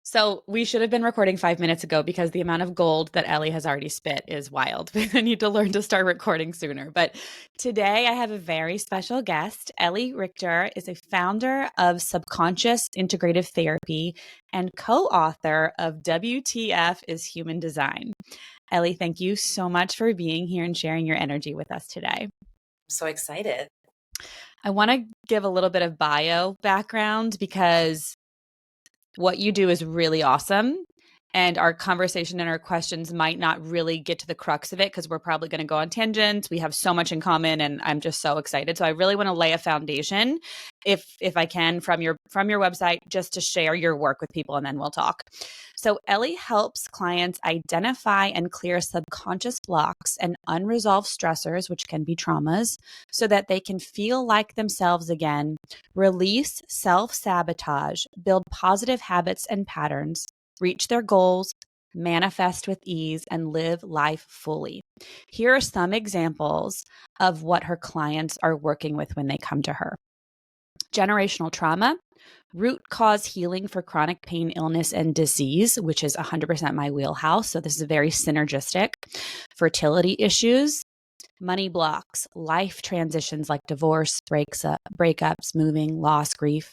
So we should have been recording 5 minutes ago because the amount of gold that Ellie has already spit is wild. I need to learn to start recording sooner. But today I have a very special guest. Elli Richter is a founder of Subconscious Integrative Therapy and co-author of WTF is Human Design. Ellie, thank you so much for being here and sharing your energy with us today. So excited. I want to give a little bit of bio background because what you do is really awesome. And our conversation and our questions might not really get to the crux of it because we're probably going to go on tangents. We have so much in common, and I'm just so excited. So I really want to lay a foundation, if I can, from your website, just to share your work with people, and then we'll talk. So Ellie helps clients identify and clear subconscious blocks and unresolved stressors, which can be traumas, so that they can feel like themselves again, release self-sabotage, build positive habits and patterns, reach their goals, manifest with ease, and live life fully. Here are some examples of what her clients are working with when they come to her. Generational trauma, root cause healing for chronic pain, illness, and disease, which is 100% my wheelhouse. So this is very synergistic. Fertility issues, money blocks, life transitions like divorce, breakups, moving, loss, grief,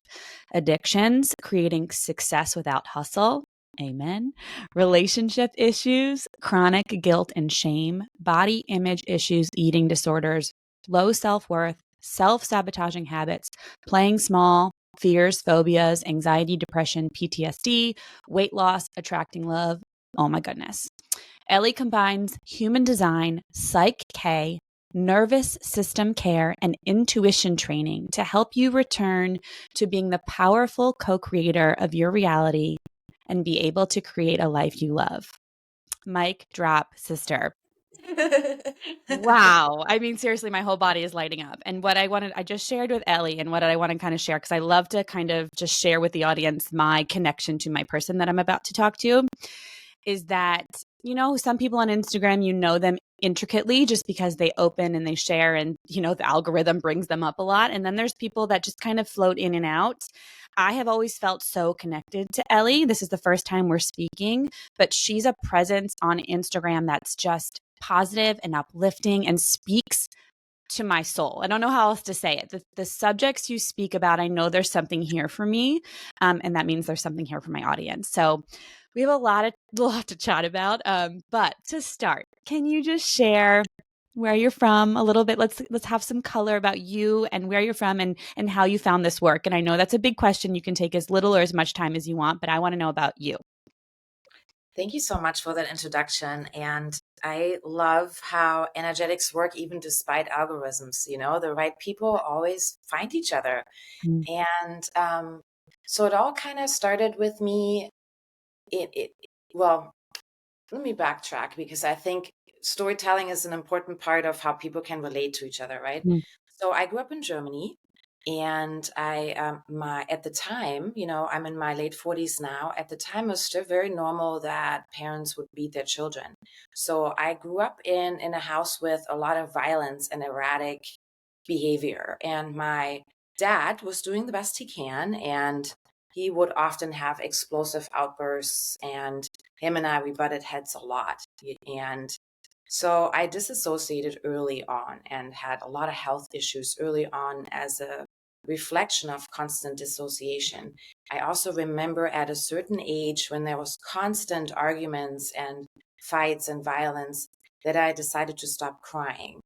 addictions, creating success without hustle. Amen. Relationship issues, chronic guilt and shame, body image issues, eating disorders, low self-worth, self-sabotaging habits, playing small, fears, phobias, anxiety, depression, PTSD, weight loss, attracting love. Oh my goodness. Ellie combines human design, Psych-K, nervous system care, and intuition training to help you return to being the powerful co-creator of your reality and be able to create a life you love. Mic drop, sister. Wow. I mean, seriously, my whole body is lighting up. And what I just shared with Ellie, and what I want to kind of share, because I love to kind of just share with the audience my connection to my person that I'm about to talk to, is that, some people on Instagram, them intricately just because they open and they share and, the algorithm brings them up a lot. And then there's people that just kind of float in and out. I have always felt so connected to Ellie. This is the first time we're speaking, but she's a presence on Instagram that's just positive and uplifting and speaks to my soul. I don't know how else to say it. The subjects you speak about, I know there's something here for me, and that means there's something here for my audience. So we have a lot to chat about. But to start, can you just share where you're from a little bit? Let's have some color about you and where you're from and how you found this work. And I know that's a big question. You can take as little or as much time as you want, but I want to know about you. Thank you so much for that introduction. And I love how energetics work even despite algorithms. The right people always find each other. Mm. And so it all kind of started with me. Well, let me backtrack because I think storytelling is an important part of how people can relate to each other, right? Mm. So I grew up in Germany, and at the time, I'm in my late 40s now. At the time, it was still very normal that parents would beat their children. So I grew up in a house with a lot of violence and erratic behavior, and my dad was doing the best he can, and he would often have explosive outbursts, and him and we butted heads a lot. And so I disassociated early on and had a lot of health issues early on as a reflection of constant dissociation. I also remember at a certain age when there was constant arguments and fights and violence that I decided to stop crying.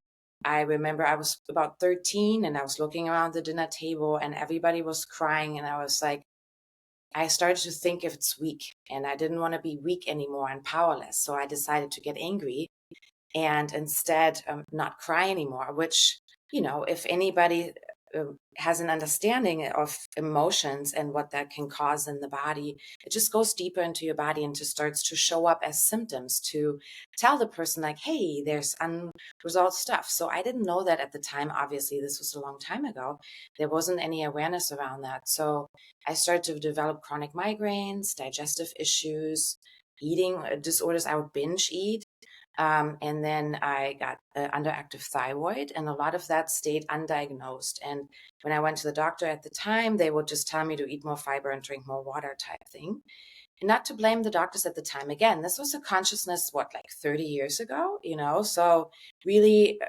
I remember I was about 13 and I was looking around the dinner table and everybody was crying, and I was like, I started to think if it's weak, and I didn't want to be weak anymore and powerless. So I decided to get angry and instead not cry anymore, which, if anybody has an understanding of emotions and what that can cause in the body, it just goes deeper into your body and just starts to show up as symptoms to tell the person like, hey, there's unresolved stuff. So I didn't know that at the time. Obviously, this was a long time ago. There wasn't any awareness around that. So I started to develop chronic migraines, digestive issues, eating disorders. I would binge eat. And then I got underactive thyroid, and a lot of that stayed undiagnosed. And when I went to the doctor at the time, they would just tell me to eat more fiber and drink more water type thing. not to blame the doctors at the time. Again, this was a consciousness, what, like 30 years ago, so really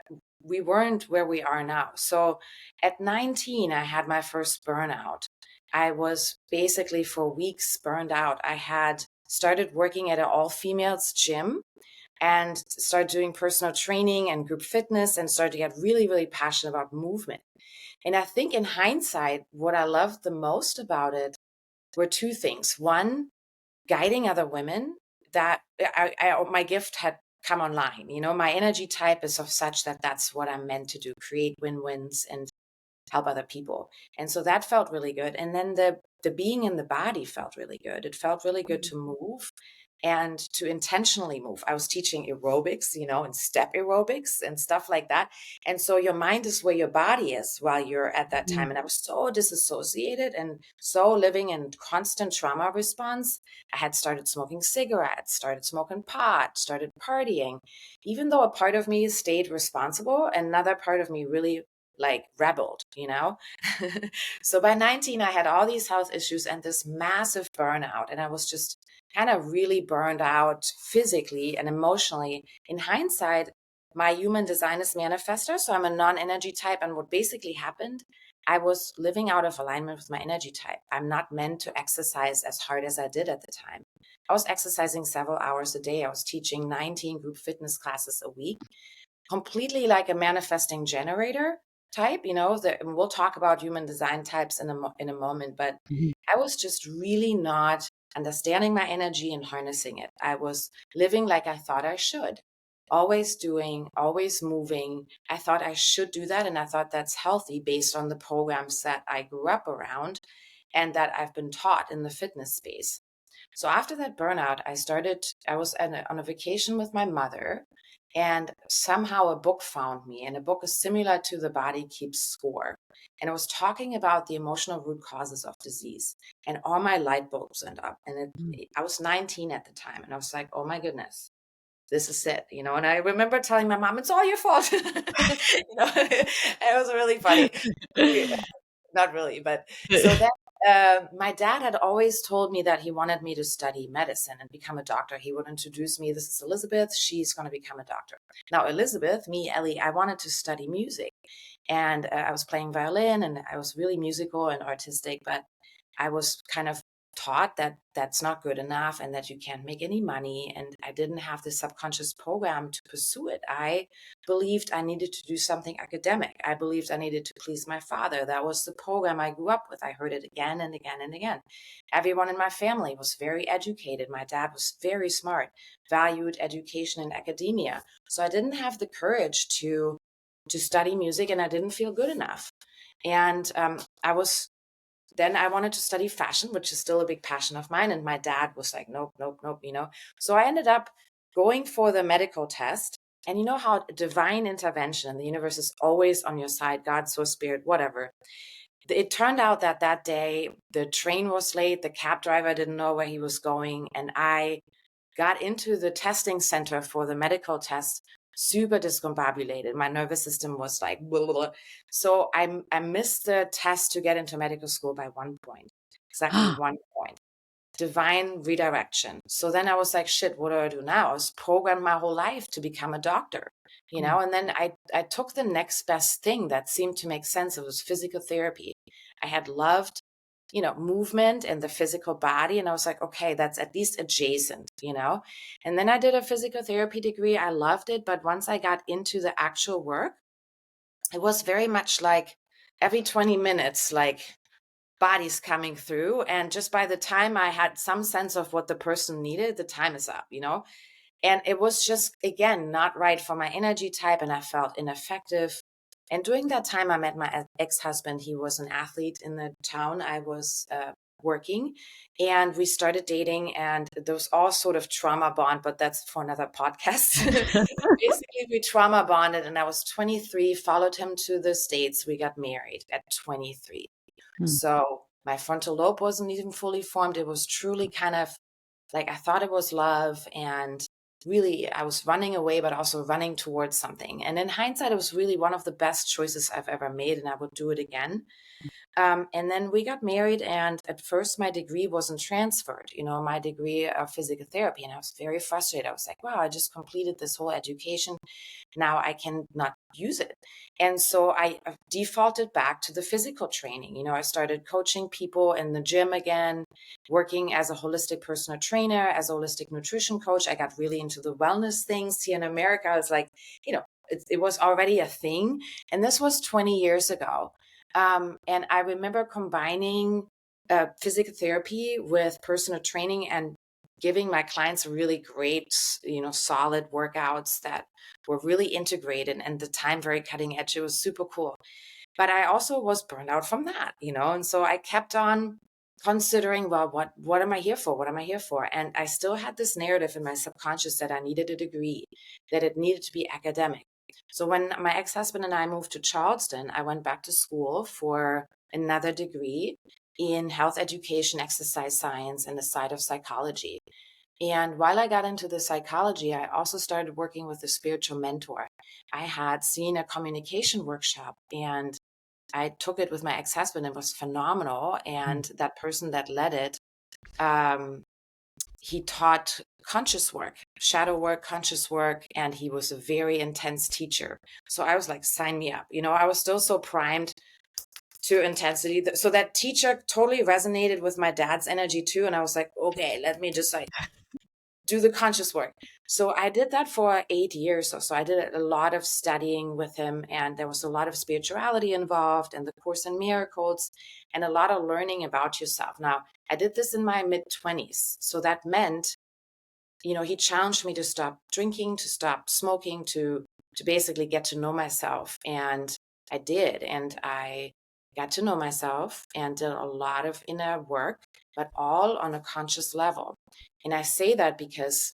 we weren't where we are now. So at 19, I had my first burnout. I was basically for weeks burned out. I had started working at an all-females gym and started doing personal training and group fitness and started to get really, really passionate about movement. And I think in hindsight, what I loved the most about it were two things. One, guiding other women that my gift had come online. My energy type is of such that that's what I'm meant to do, create win-wins and help other people. And so that felt really good. And then the being in the body felt really good. It felt really good to move and to intentionally move. I was teaching aerobics, and step aerobics and stuff like that. And so your mind is where your body is while you're at that time. And I was so disassociated and so living in constant trauma response. I had started smoking cigarettes, started smoking pot, started partying, even though a part of me stayed responsible, another part of me really like rebelled. So by 19, I had all these health issues and this massive burnout. And I was just kind of really burned out physically and emotionally. In hindsight, my human design is manifestor. So I'm a non-energy type. And what basically happened, I was living out of alignment with my energy type. I'm not meant to exercise as hard as I did at the time. I was exercising several hours a day. I was teaching 19 group fitness classes a week, completely like a manifesting generator type. We'll talk about human design types in a moment, but I was just really not understanding my energy and harnessing it. I was living like I thought I should, always doing, always moving. I thought I should do that, and I thought that's healthy based on the programs that I grew up around and that I've been taught in the fitness space. So after that burnout, I was on a vacation with my mother, and somehow a book found me. And a book is similar to The Body Keeps Score. And it was talking about the emotional root causes of disease. And all my light bulbs went up. And I was 19 at the time. And I was like, oh my goodness, this is it. And I remember telling my mom, it's all your fault. It was really funny. Not really, but so then my dad had always told me that he wanted me to study medicine and become a doctor. He would introduce me. This is Elizabeth. She's going to become a doctor. Now, Elizabeth, me, Ellie, I wanted to study music. And I was playing violin and I was really musical and artistic, but I was kind of taught that that's not good enough and that you can't make any money. And I didn't have the subconscious program to pursue it. I believed I needed to do something academic. I believed I needed to please my father. That was the program I grew up with. I heard it again and again and again. Everyone in my family was very educated. My dad was very smart, valued education and academia. So I didn't have the courage to study music, and I didn't feel good enough. And I wanted to study fashion, which is still a big passion of mine. And my dad was like, nope, nope, nope, So I ended up going for the medical test. And you know how divine intervention, the universe is always on your side, God, source, spirit, whatever. It turned out that day, the train was late, the cab driver didn't know where he was going. And I got into the testing center for the medical test super discombobulated. My nervous system was like, blah, blah, blah. So I missed the test to get into medical school by 1 point, exactly 1 point. Divine redirection. So then I was like, shit, what do I do now? I was programmed my whole life to become a doctor, and then I took the next best thing that seemed to make sense. It was physical therapy. I had loved movement and the physical body. And I was like, okay, that's at least adjacent. And then I did a physical therapy degree. I loved it. But once I got into the actual work, it was very much like every 20 minutes, like bodies coming through. And just by the time I had some sense of what the person needed, the time is up. And it was just, again, not right for my energy type. And I felt ineffective. And during that time, I met my ex-husband. He was an athlete in the town I was working, and we started dating, and there was all sort of trauma bond, but that's for another podcast. Basically, we trauma bonded, and I was 23, followed him to the States. We got married at 23. So my frontal lobe wasn't even fully formed. It was truly kind of like I thought it was love, and really I was running away, but also running towards something. And in hindsight, it was really one of the best choices I've ever made, and I would do it again. And then we got married, and at first my degree wasn't transferred, my degree of physical therapy. And I was very frustrated. I was like, wow, I just completed this whole education. Now I can not use it. And so I defaulted back to the physical training. I started coaching people in the gym again, working as a holistic personal trainer, as a holistic nutrition coach. I got really into the wellness things here in America. It's like, it was already a thing. And this was 20 years ago. And I remember combining physical therapy with personal training and giving my clients really great, solid workouts that were really integrated, and the time very cutting edge. It was super cool. But I also was burned out from that, and so I kept on considering, well, what am I here for? What am I here for? And I still had this narrative in my subconscious that I needed a degree, that it needed to be academic. So when my ex-husband and I moved to Charleston, I went back to school for another degree in health education, exercise science, and the side of psychology. And while I got into the psychology, I also started working with a spiritual mentor. I had seen a communication workshop, and I took it with my ex-husband. It was phenomenal. And that person that led it, he taught conscious work, shadow work, conscious work, and he was a very intense teacher. So I was like, sign me up. I was still so primed to intensity. So that teacher totally resonated with my dad's energy too. And I was like, okay, let me just do the conscious work. So I did that for 8 years or so. I did a lot of studying with him, and there was a lot of spirituality involved, and the Course in Miracles, and a lot of learning about yourself. Now, I did this in my mid-20s. So that meant, he challenged me to stop drinking, to stop smoking, to basically get to know myself. And I did. And I got to know myself and did a lot of inner work, but all on a conscious level. And I say that because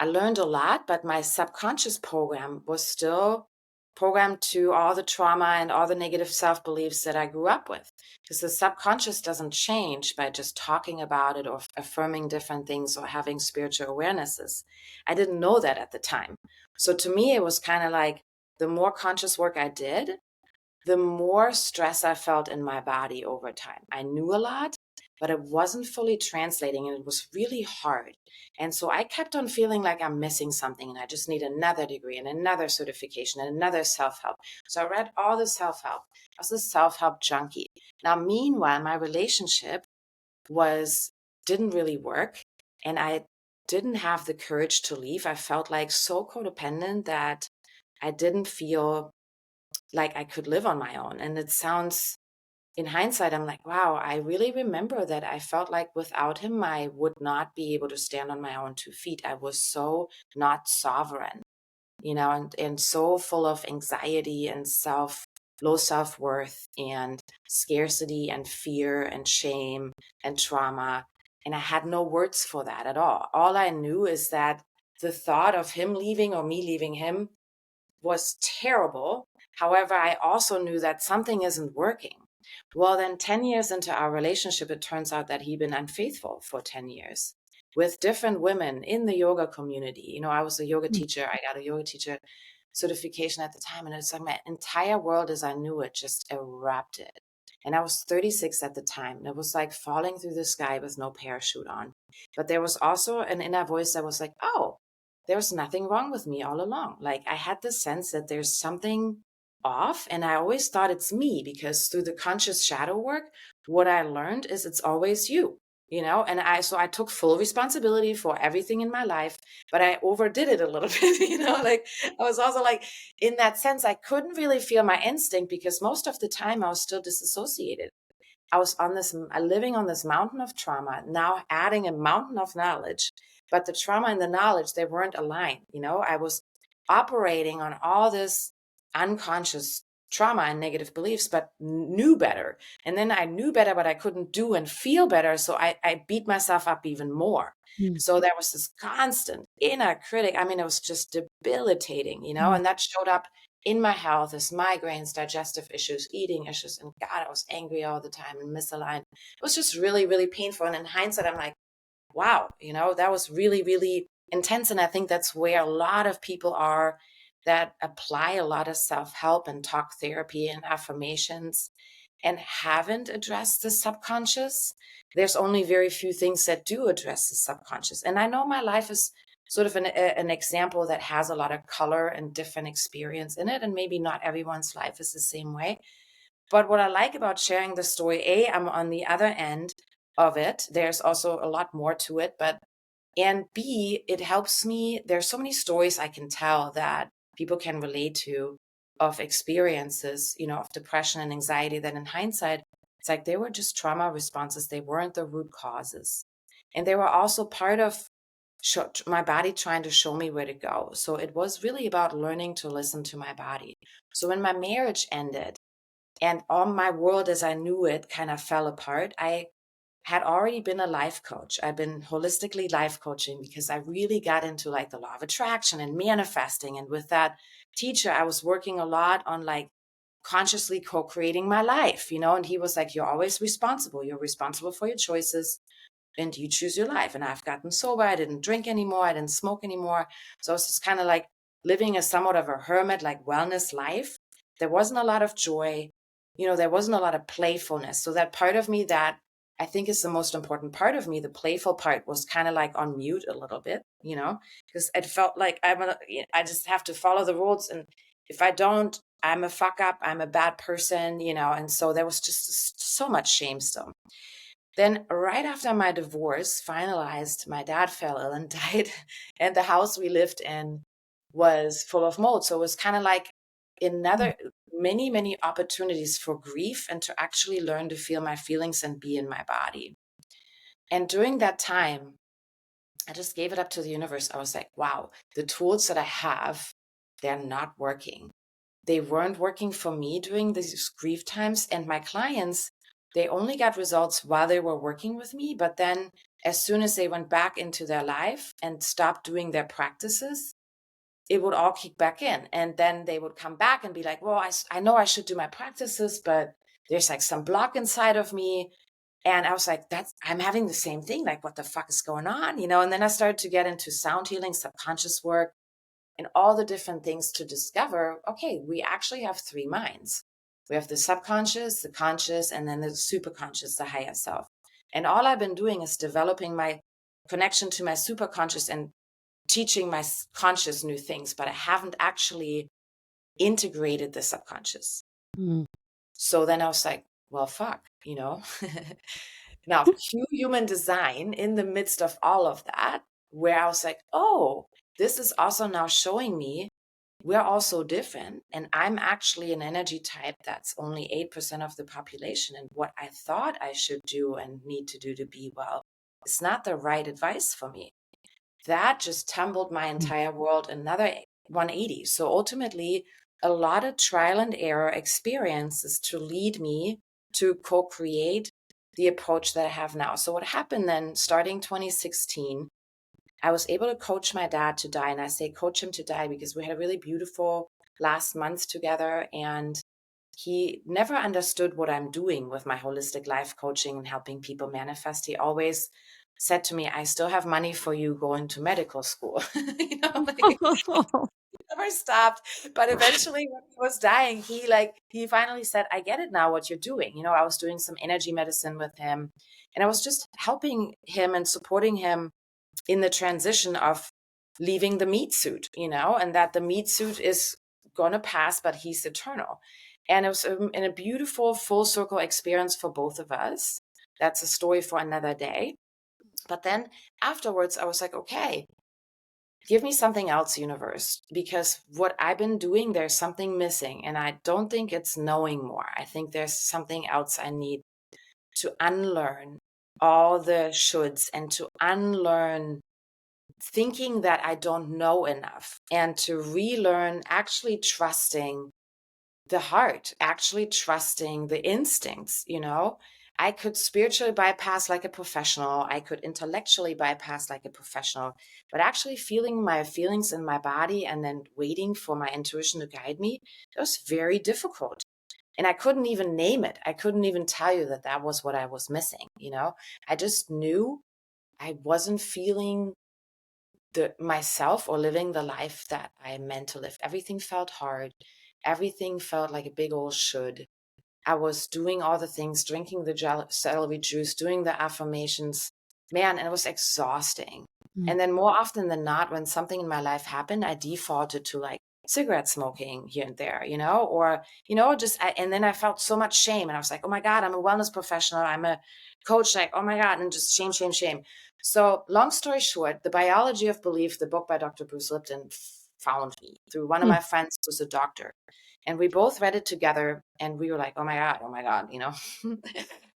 I learned a lot, but my subconscious program was still programmed to all the trauma and all the negative self-beliefs that I grew up with. Because the subconscious doesn't change by just talking about it or affirming different things or having spiritual awarenesses. I didn't know that at the time. So to me, it was kind of like the more conscious work I did, the more stress I felt in my body over time. I knew a lot, but it wasn't fully translating, and it was really hard. And so I kept on feeling like I'm missing something, and I just need another degree and another certification and another self-help. So I read all the self-help. I was a self-help junkie. Now, meanwhile, my relationship didn't really work, and I didn't have the courage to leave. I felt like so codependent that I didn't feel like I could live on my own. And it sounds, in hindsight, I'm like, wow, I really remember that I felt like without him, I would not be able to stand on my own 2 feet. I was so not sovereign, and so full of anxiety and low self-worth and scarcity and fear and shame and trauma. And I had no words for that at all. All I knew is that the thought of him leaving or me leaving him was terrible. However, I also knew that something isn't working. Well, then 10 years into our relationship, it turns out that he'd been unfaithful for 10 years with different women in the yoga community. I was a yoga teacher. I got a yoga teacher certification at the time. And it's like my entire world as I knew it just erupted. And I was 36 at the time. And it was like falling through the sky with no parachute on. But there was also an inner voice that was like, oh, there's nothing wrong with me all along. Like I had the sense that there's something off. And I always thought it's me because through the conscious shadow work, what I learned is it's always you, and I took full responsibility for everything in my life, but I overdid it a little bit, like I was also like, in that sense, I couldn't really feel my instinct because most of the time I was still disassociated. I was living on this mountain of trauma, now adding a mountain of knowledge, but the trauma and the knowledge, they weren't aligned. I was operating on all this unconscious trauma and negative beliefs, but knew better. And then I knew better, but I couldn't do and feel better. So I beat myself up even more. So there was this constant inner critic. I mean, it was just debilitating, and that showed up in my health as migraines, digestive issues, eating issues. And God, I was angry all the time and misaligned. It was just really, really painful. And in hindsight, I'm like, wow, that was really, really intense. And I think that's where a lot of people are that apply a lot of self-help and talk therapy and affirmations and haven't addressed the subconscious. There's only very few things that do address the subconscious. And I know my life is sort of an example that has a lot of color and different experience in it. And maybe not everyone's life is the same way. But what I like about sharing the story, A, I'm on the other end of it. There's also a lot more to it, and B, it helps me. There's so many stories I can tell that people can relate to of experiences, of depression and anxiety that in hindsight, it's like they were just trauma responses. They weren't the root causes. And they were also part of my body trying to show me where to go. So it was really about learning to listen to my body. So when my marriage ended and all my world as I knew it kind of fell apart, I had already been a life coach. I've been holistically life coaching because I really got into like the law of attraction and manifesting. And with that teacher, I was working a lot on like consciously co-creating my life, and he was like, you're always responsible. You're responsible for your choices and you choose your life. And I've gotten sober. I didn't drink anymore. I didn't smoke anymore. So I was just kind of like living a somewhat of a hermit, like wellness life. There wasn't a lot of joy. There wasn't a lot of playfulness. So that part of me that I think is the most important part of me, the playful part, was kind of like on mute a little bit, because it felt like I just have to follow the rules. And if I don't, I'm a fuck up. I'm a bad person, and so there was just so much shame still. Then right after my divorce finalized, my dad fell ill and died, and the house we lived in was full of mold. So it was kind of like another many, many opportunities for grief and to actually learn to feel my feelings and be in my body. And during that time, I just gave it up to the universe. I was like, wow, the tools that I have, they're not working. They weren't working for me during these grief times. And my clients, they only got results while they were working with me. But then as soon as they went back into their life and stopped doing their practices, it would all kick back in. And then they would come back and be like, well, I know I should do my practices, but there's like some block inside of me. And I was like, I'm having the same thing. Like, what the fuck is going on? And then I started to get into sound healing, subconscious work, and all the different things to discover, okay, we actually have three minds. We have the subconscious, the conscious, and then the superconscious, the higher self. And all I've been doing is developing my connection to my superconscious and teaching my conscious new things, but I haven't actually integrated the subconscious. Mm. So then I was like, well, fuck, Now, cue human design in the midst of all of that, where I was like, oh, this is also now showing me we're all so different. And I'm actually an energy type that's only 8% of the population. And what I thought I should do and need to do to be well is not the right advice for me. That just tumbled my entire world another 180. So ultimately, a lot of trial and error experiences to lead me to co-create the approach that I have now. So what happened then, starting 2016, I was able to coach my dad to die. And I say coach him to die because we had a really beautiful last month together. And he never understood what I'm doing with my holistic life coaching and helping people manifest. He always said to me, I still have money for you going to medical school. Never stopped. But eventually when he was dying, he finally said, I get it now what you're doing. I was doing some energy medicine with him and I was just helping him and supporting him in the transition of leaving the meat suit, and that the meat suit is going to pass, but he's eternal. And it was in a beautiful full circle experience for both of us. That's a story for another day. But then afterwards, I was like, okay, give me something else, universe, because what I've been doing, there's something missing. And I don't think it's knowing more. I think there's something else I need to unlearn all the shoulds and to unlearn thinking that I don't know enough and to relearn actually trusting the heart, actually trusting the instincts. I could spiritually bypass like a professional. I could intellectually bypass like a professional, but actually feeling my feelings in my body and then waiting for my intuition to guide me, that was very difficult. And I couldn't even name it. I couldn't even tell you that that was what I was missing. I just knew I wasn't feeling myself or living the life that I meant to live. Everything felt hard. Everything felt like a big old should. I was doing all the things, drinking the celery juice, doing the affirmations, man, and it was exhausting. Mm. And then more often than not, when something in my life happened, I defaulted to like cigarette smoking here and there, or, and then I felt so much shame, and I was like, oh my God, I'm a wellness professional. I'm a coach. Like, oh my God. And just shame, shame, shame. So long story short, The Biology of Belief, the book by Dr. Bruce Lipton, found me through one of Mm. my friends who's a doctor. And we both read it together, and we were like, oh my God,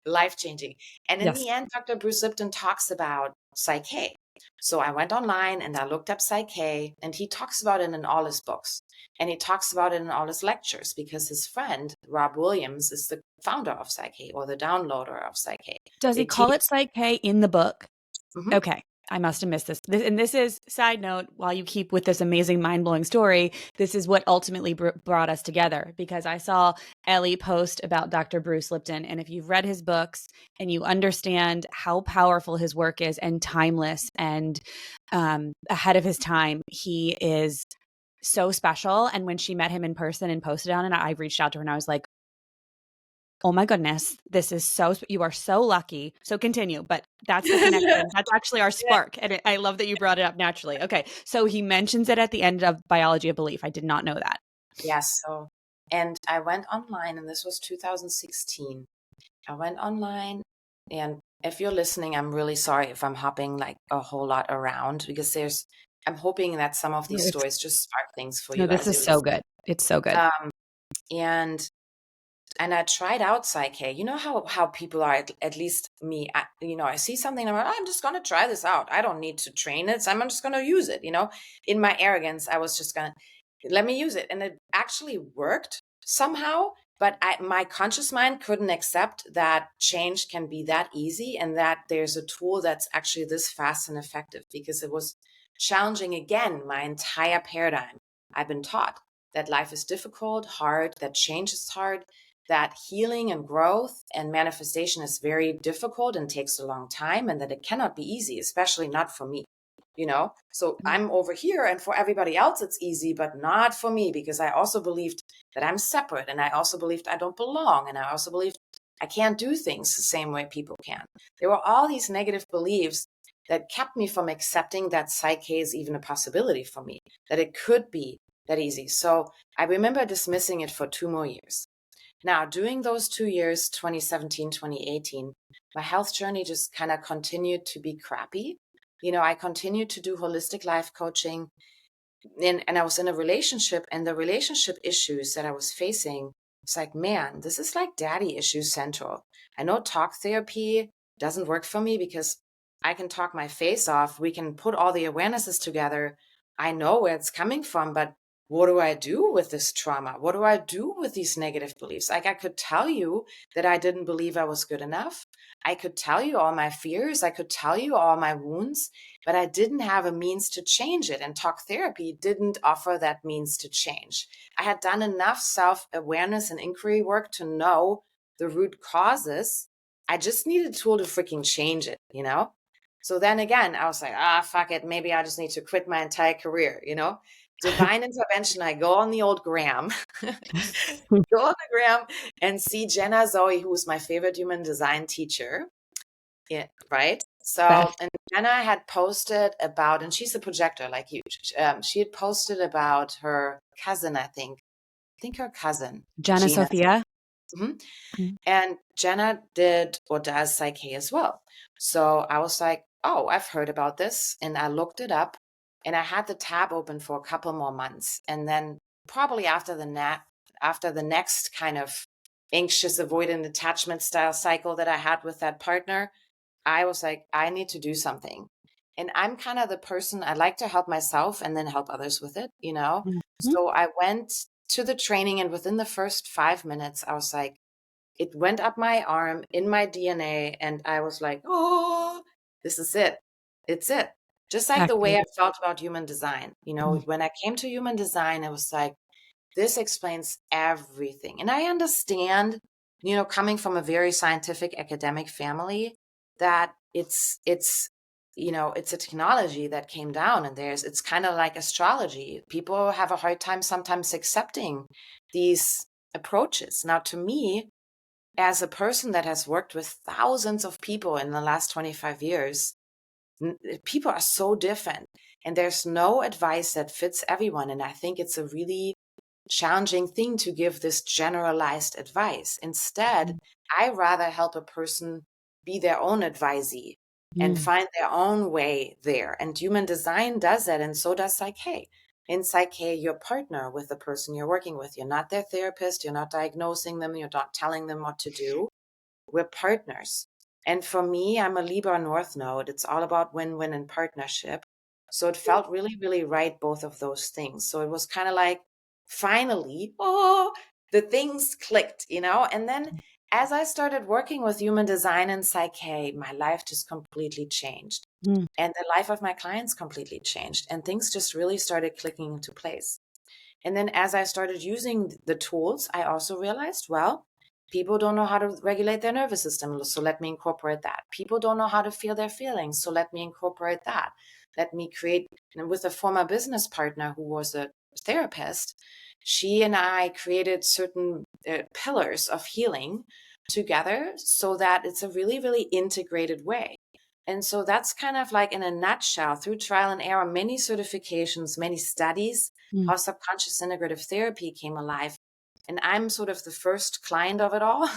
life changing. And in Yes. the end, Dr. Bruce Lipton talks about Psych-K. So I went online and I looked up Psych-K, and he talks about it in all his books. And he talks about it in all his lectures because his friend, Rob Williams, is the founder of Psych-K, or the downloader of Psych-K. Does he They call teach. it Psych-K in the book? Mhm. Okay. I must have missed this. And this is, side note, while you keep with this amazing, mind-blowing story, this is what ultimately brought us together, because I saw Ellie post about Dr. Bruce Lipton. And if you've read his books and you understand how powerful his work is and timeless and ahead of his time, he is so special. And when she met him in person and posted on it, I reached out to her and I was like, oh my goodness, this is you are so lucky. So continue, but that's the connection. That's actually our spark. And I love that you brought it up naturally. Okay. So he mentions it at the end of Biology of Belief. I did not know that. Yes. And I went online, and this was 2016. I went online, and if you're listening, I'm really sorry if I'm hopping like a whole lot around, because I'm hoping that some of No, these stories just spark things for no, you this as is you so listen. good. It's so good. And I tried out Psych-K. You know how people are, at least me. I see something, and I'm just gonna try this out. I don't need to train it, so I'm just gonna use it. In my arrogance, I was just gonna let me use it, and it actually worked somehow. But my conscious mind couldn't accept that change can be that easy, and that there's a tool that's actually this fast and effective, because it was challenging again my entire paradigm. I've been taught that life is difficult, hard, that change is hard, that healing and growth and manifestation is very difficult and takes a long time, and that it cannot be easy, especially not for me. So I'm over here, and for everybody else it's easy, but not for me, because I also believed that I'm separate, and I also believed I don't belong, and I also believed I can't do things the same way people can. There were all these negative beliefs that kept me from accepting that Psych-K is even a possibility for me, that it could be that easy. So I remember dismissing it for 2 more years. Now, during those 2 years, 2017, 2018, my health journey just kind of continued to be crappy. I continued to do holistic life coaching, and I was in a relationship, and the relationship issues that I was facing, it's like, man, this is like daddy issues central. I know talk therapy doesn't work for me, because I can talk my face off. We can put all the awarenesses together. I know where it's coming from, but what do I do with this trauma? What do I do with these negative beliefs? Like, I could tell you that I didn't believe I was good enough. I could tell you all my fears. I could tell you all my wounds, but I didn't have a means to change it. And talk therapy didn't offer that means to change. I had done enough self-awareness and inquiry work to know the root causes. I just needed a tool to freaking change it. So then again, I was like, fuck it. Maybe I just need to quit my entire career. Divine intervention. I go on the old gram, go on the gram and see Jenna Zoe, who was my favorite human design teacher. Yeah, right. So, Best. and Jenna had posted about, and she's a projector like you. She had posted about her cousin, I think her cousin, Jana Gina. Sophia. Mhm. Mm. And Jenna did or does Psych-K as well. So I was like, oh, I've heard about this. And I looked it up, and I had the tab open for a couple more months. And then probably after the next kind of anxious avoidant attachment style cycle that I had with that partner, I was like, I need to do something. And I'm kind of the person, I like to help myself and then help others with it. Mhm. So I went to the training, and within the first 5 minutes, I was like, it went up my arm in my DNA, and I was like, oh, this is it. It's it. Just like the way I Activate. felt about human design. Mm. When I came to human design, it was like, this explains everything. And I understand, coming from a very scientific academic family, that it's it's a technology that came down, and it's kind of like astrology. People have a hard time sometimes accepting these approaches. Now, to me, as a person that has worked with thousands of people in the last 25 years, people are so different, and there's no advice that fits everyone. And I think it's a really challenging thing to give this generalized advice. Instead, I rather help a person be their own advisee and Mm. find their own way there. And human design does that, and so does Psych-K. In Psych-K, you're partner with the person you're working with. You're not their therapist. You're not diagnosing them. You're not telling them what to do. We're partners. And for me, I'm a Libra North node. It's all about win-win and partnership. So it felt really, really right, both of those things. So it was kind of like, finally, the things clicked, And then as I started working with human design and Psych-K, my life just completely changed. Mm. And the life of my clients completely changed. And things just really started clicking into place. And then as I started using the tools, I also realized, well, people don't know how to regulate their nervous system. So let me incorporate that. People don't know how to feel their feelings. So let me incorporate that. Let me create, with a former business partner who was a therapist, she and I created certain pillars of healing together so that it's a really, really integrated way. And so that's kind of like, in a nutshell, through trial and error, many certifications, many studies, Mm. how subconscious integrative therapy came alive. And I'm sort of the first client of it all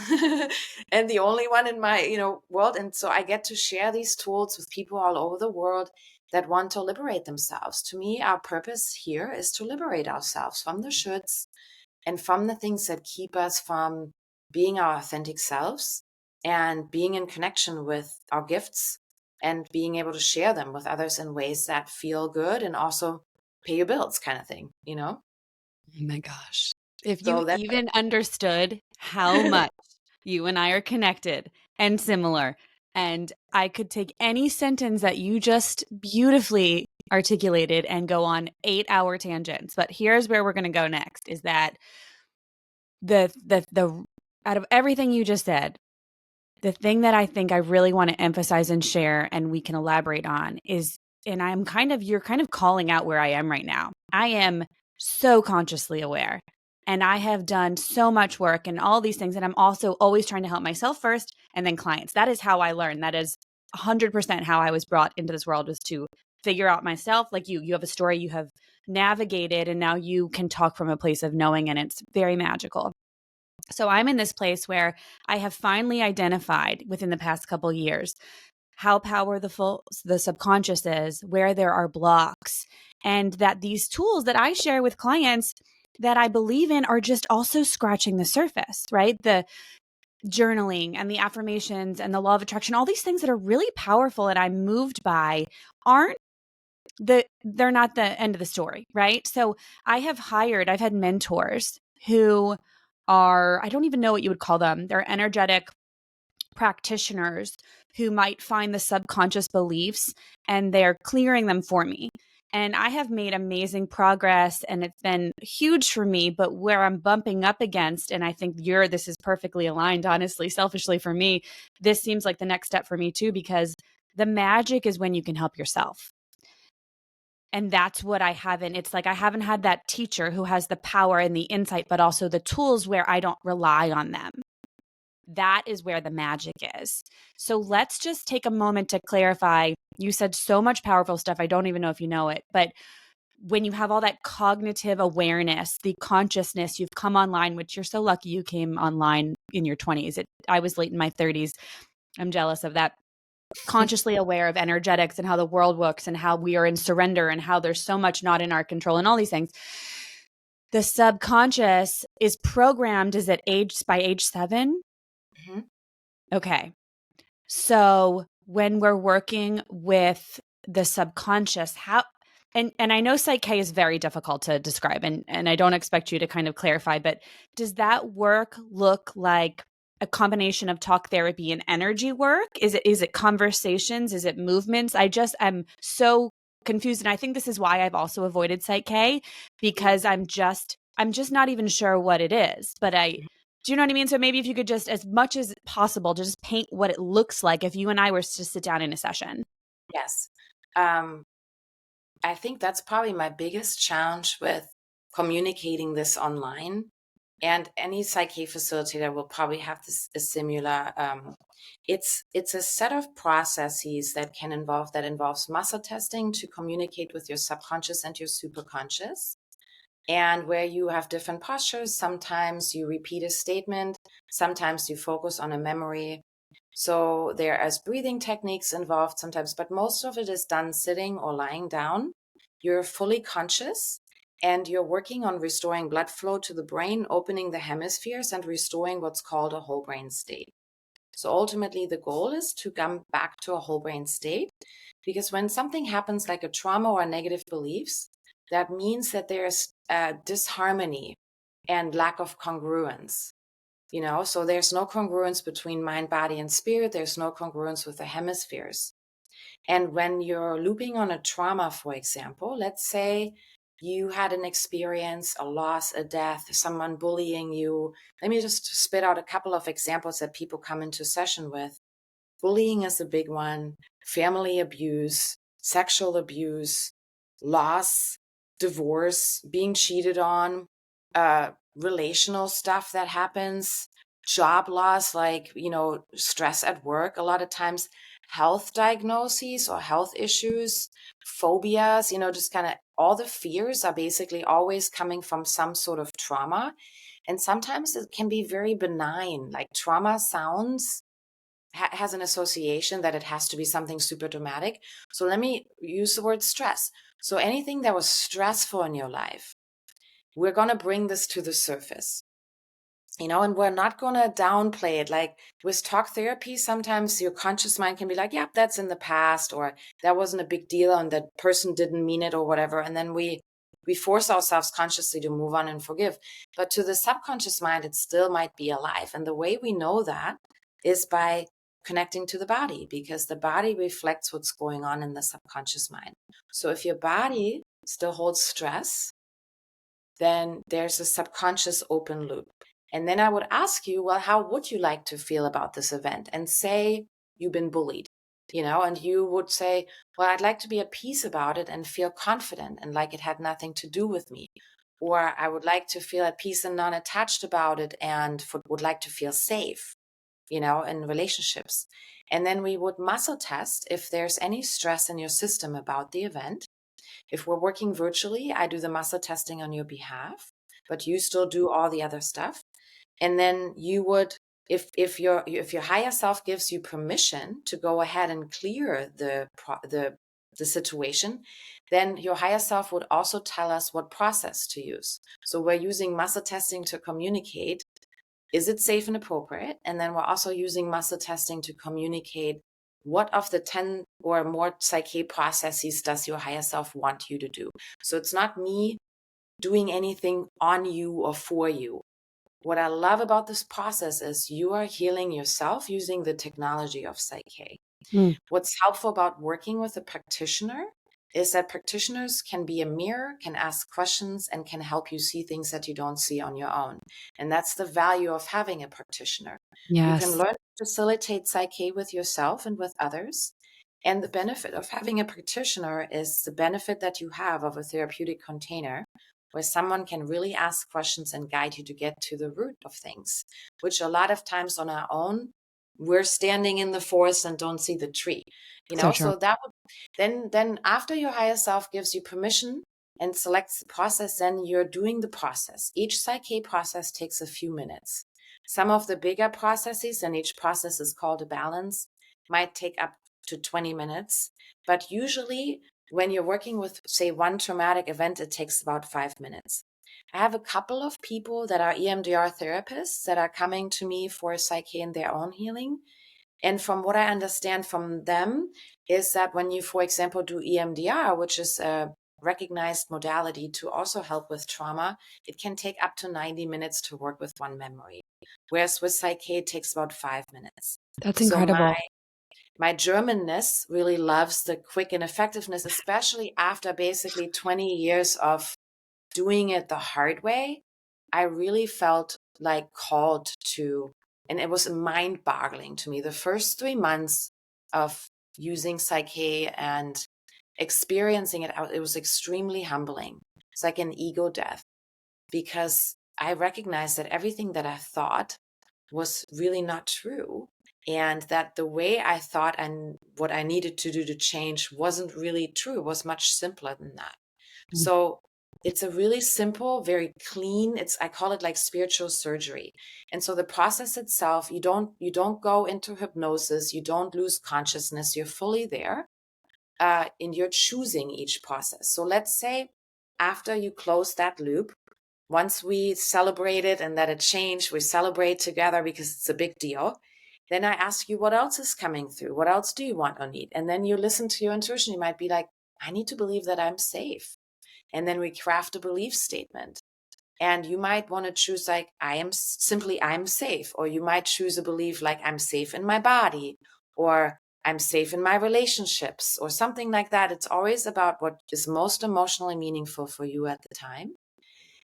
and the only one in my, world. And so I get to share these tools with people all over the world that want to liberate themselves. To me, our purpose here is to liberate ourselves from the shoulds and from the things that keep us from being our authentic selves and being in connection with our gifts and being able to share them with others in ways that feel good and also pay your bills, kind of thing, Oh my gosh. If you So that even understood how much you and I are connected and similar, and I could take any sentence that you just beautifully articulated and go on 8-hour tangents. But here's where we're going to go next, is that the out of everything you just said, the thing that I think I really want to emphasize and share, and we can elaborate on, is, and you're kind of calling out where I am right now. I am so consciously aware, and I have done so much work and all these things. And I'm also always trying to help myself first and then clients. That is how I learn. That is 100% how I was brought into this world, was to figure out myself. Like you have a story, you have navigated, and now you can talk from a place of knowing, and it's very magical. So I'm in this place where I have finally identified within the past couple years how powerful the subconscious is, where there are blocks, and that these tools that I share with clients that I believe in are just also scratching the surface, right? The journaling and the affirmations and the law of attraction, all these things that are really powerful and I'm moved by, aren't they're not the end of the story, right? So I've had mentors who are, I don't even know what you would call them. They're energetic practitioners who might find the subconscious beliefs and they're clearing them for me. And I have made amazing progress and it's been huge for me. But where I'm bumping up against, and I think this is perfectly aligned, honestly, selfishly for me, this seems like the next step for me too, because the magic is when you can help yourself. And that's what I haven't. It's like I haven't had that teacher who has the power and the insight, but also the tools where I don't rely on them. That is where the magic is. So let's just take a moment to clarify. You said so much powerful stuff. I don't even know if you know it, but when you have all that cognitive awareness, the consciousness, you've come online, which you're so lucky you came online in your 20s. I was late in my 30s. I'm jealous of that. Consciously aware of energetics and how the world works and how we are in surrender and how there's so much not in our control and all these things. The subconscious is programmed, is it by age 7? Mhm. Okay. So when we're working with the subconscious, and I know Psych-K is very difficult to describe, and I don't expect you to kind of clarify, but does that work look like a combination of talk therapy and energy work? Is it conversations? Is it movements? I'm so confused. And I think this is why I've also avoided Psych-K, because I'm just not even sure what it is. But do you know what I mean? So maybe if you could just, as much as possible, just paint what it looks like if you and I were to sit down in a session. Yes. Um, I think that's probably my biggest challenge with communicating this online. And any Psych-K facilitator will probably have this a similar. It's a set of processes that involves muscle testing to communicate with your subconscious and your superconscious, and where you have different postures. Sometimes you repeat a statement, sometimes you focus on a memory. So there is breathing techniques involved sometimes, but most of it is done sitting or lying down. You're fully conscious and you're working on restoring blood flow to the brain, opening the hemispheres, and restoring what's called a whole brain state. So ultimately, the goal is to come back to a whole brain state, because when something happens like a trauma or negative beliefs, that means that there's disharmony and lack of congruence. So there's no congruence between mind, body, and spirit. There's no congruence with the hemispheres. And when you're looping on a trauma, for example, let's say you had an experience, a loss, a death, someone bullying you. Let me just spit out a couple of examples that people come into session with. Bullying is a big one, family abuse, sexual abuse, loss, divorce, being cheated on, relational stuff that happens, job loss, like, stress at work. A lot of times, health diagnoses or health issues, phobias, just kind of all the fears are basically always coming from some sort of trauma. And sometimes it can be very benign, like trauma sounds has an association that it has to be something super dramatic. So let me use the word stress. So anything that was stressful in your life, we're going to bring this to the surface, and we're not going to downplay it. Like with talk therapy, sometimes your conscious mind can be like, yep, that's in the past, or that wasn't a big deal and that person didn't mean it or whatever. And then we force ourselves consciously to move on and forgive. But to the subconscious mind, it still might be alive. And the way we know that is by connecting to the body, because the body reflects what's going on in the subconscious mind. So if your body still holds stress, then there's a subconscious open loop. And then I would ask you, well, how would you like to feel about this event? And say you've been bullied, and you would say, well, I'd like to be at peace about it and feel confident and like it had nothing to do with me. Or I would like to feel at peace and non-attached about it and would like to feel safe, in relationships. And then we would muscle test if there's any stress in your system about the event. If we're working virtually, I do the muscle testing on your behalf, but you still do all the other stuff. And then you would, if your higher self gives you permission to go ahead and clear the situation, then your higher self would also tell us what process to use. So we're using muscle testing to communicate, is it safe and appropriate? And then we're also using muscle testing to communicate, what of the 10 or more Psych-K processes does your higher self want you to do? So it's not me doing anything on you or for you. What I love about this process is you are healing yourself using the technology of Psych-K. Mm. What's helpful about working with a practitioner is that practitioners can be a mirror, can ask questions, and can help you see things that you don't see on your own. And that's the value of having a practitioner. You can Yes. learn to facilitate Psych-K with yourself and with others. And the benefit of having a practitioner is the benefit that you have of a therapeutic container where someone can really ask questions and guide you to get to the root of things, which a lot of times on our own, we're standing in the forest and don't see the tree, So true. so that would then after your higher self gives you permission and selects the process, then you're doing the process. Each Psych-K process takes a few minutes. Some of the bigger processes, and each process is called a balance, might take up to 20 minutes. But usually when you're working with, say, one traumatic event, it takes about 5 minutes. I have a couple of people that are EMDR therapists that are coming to me for Psych-K in their own healing. And from what I understand from them is that when you, for example, do EMDR, which is a recognized modality to also help with trauma, it can take up to 90 minutes to work with one memory. Whereas with Psych-K, it takes about 5 minutes. That's So incredible. my Germanness really loves the quick and effectiveness, especially after basically 20 years of doing it the hard way. I really felt like called to, and it was mind boggling to me. The first 3 months of using Psych-K and experiencing it out, it was extremely humbling. It's like an ego death, because I recognized that everything that I thought was really not true. And that the way I thought and what I needed to do to change wasn't really true. It was much simpler than that. So it's a really simple, very clean, I call it like spiritual surgery. And so the process itself, you don't go into hypnosis, you don't lose consciousness, you're fully there. And you're choosing each process. So let's say after you close that loop, once we celebrate it and that it changed, we celebrate together because it's a big deal. Then I ask you, what else is coming through? What else do you want or need? And then you listen to your intuition. You might be like, I need to believe that I'm safe. And then we craft a belief statement. And you might want to choose like, I'm safe. Or you might choose a belief like, I'm safe in my body, or I'm safe in my relationships, or something like that. It's always about what is most emotionally meaningful for you at the time.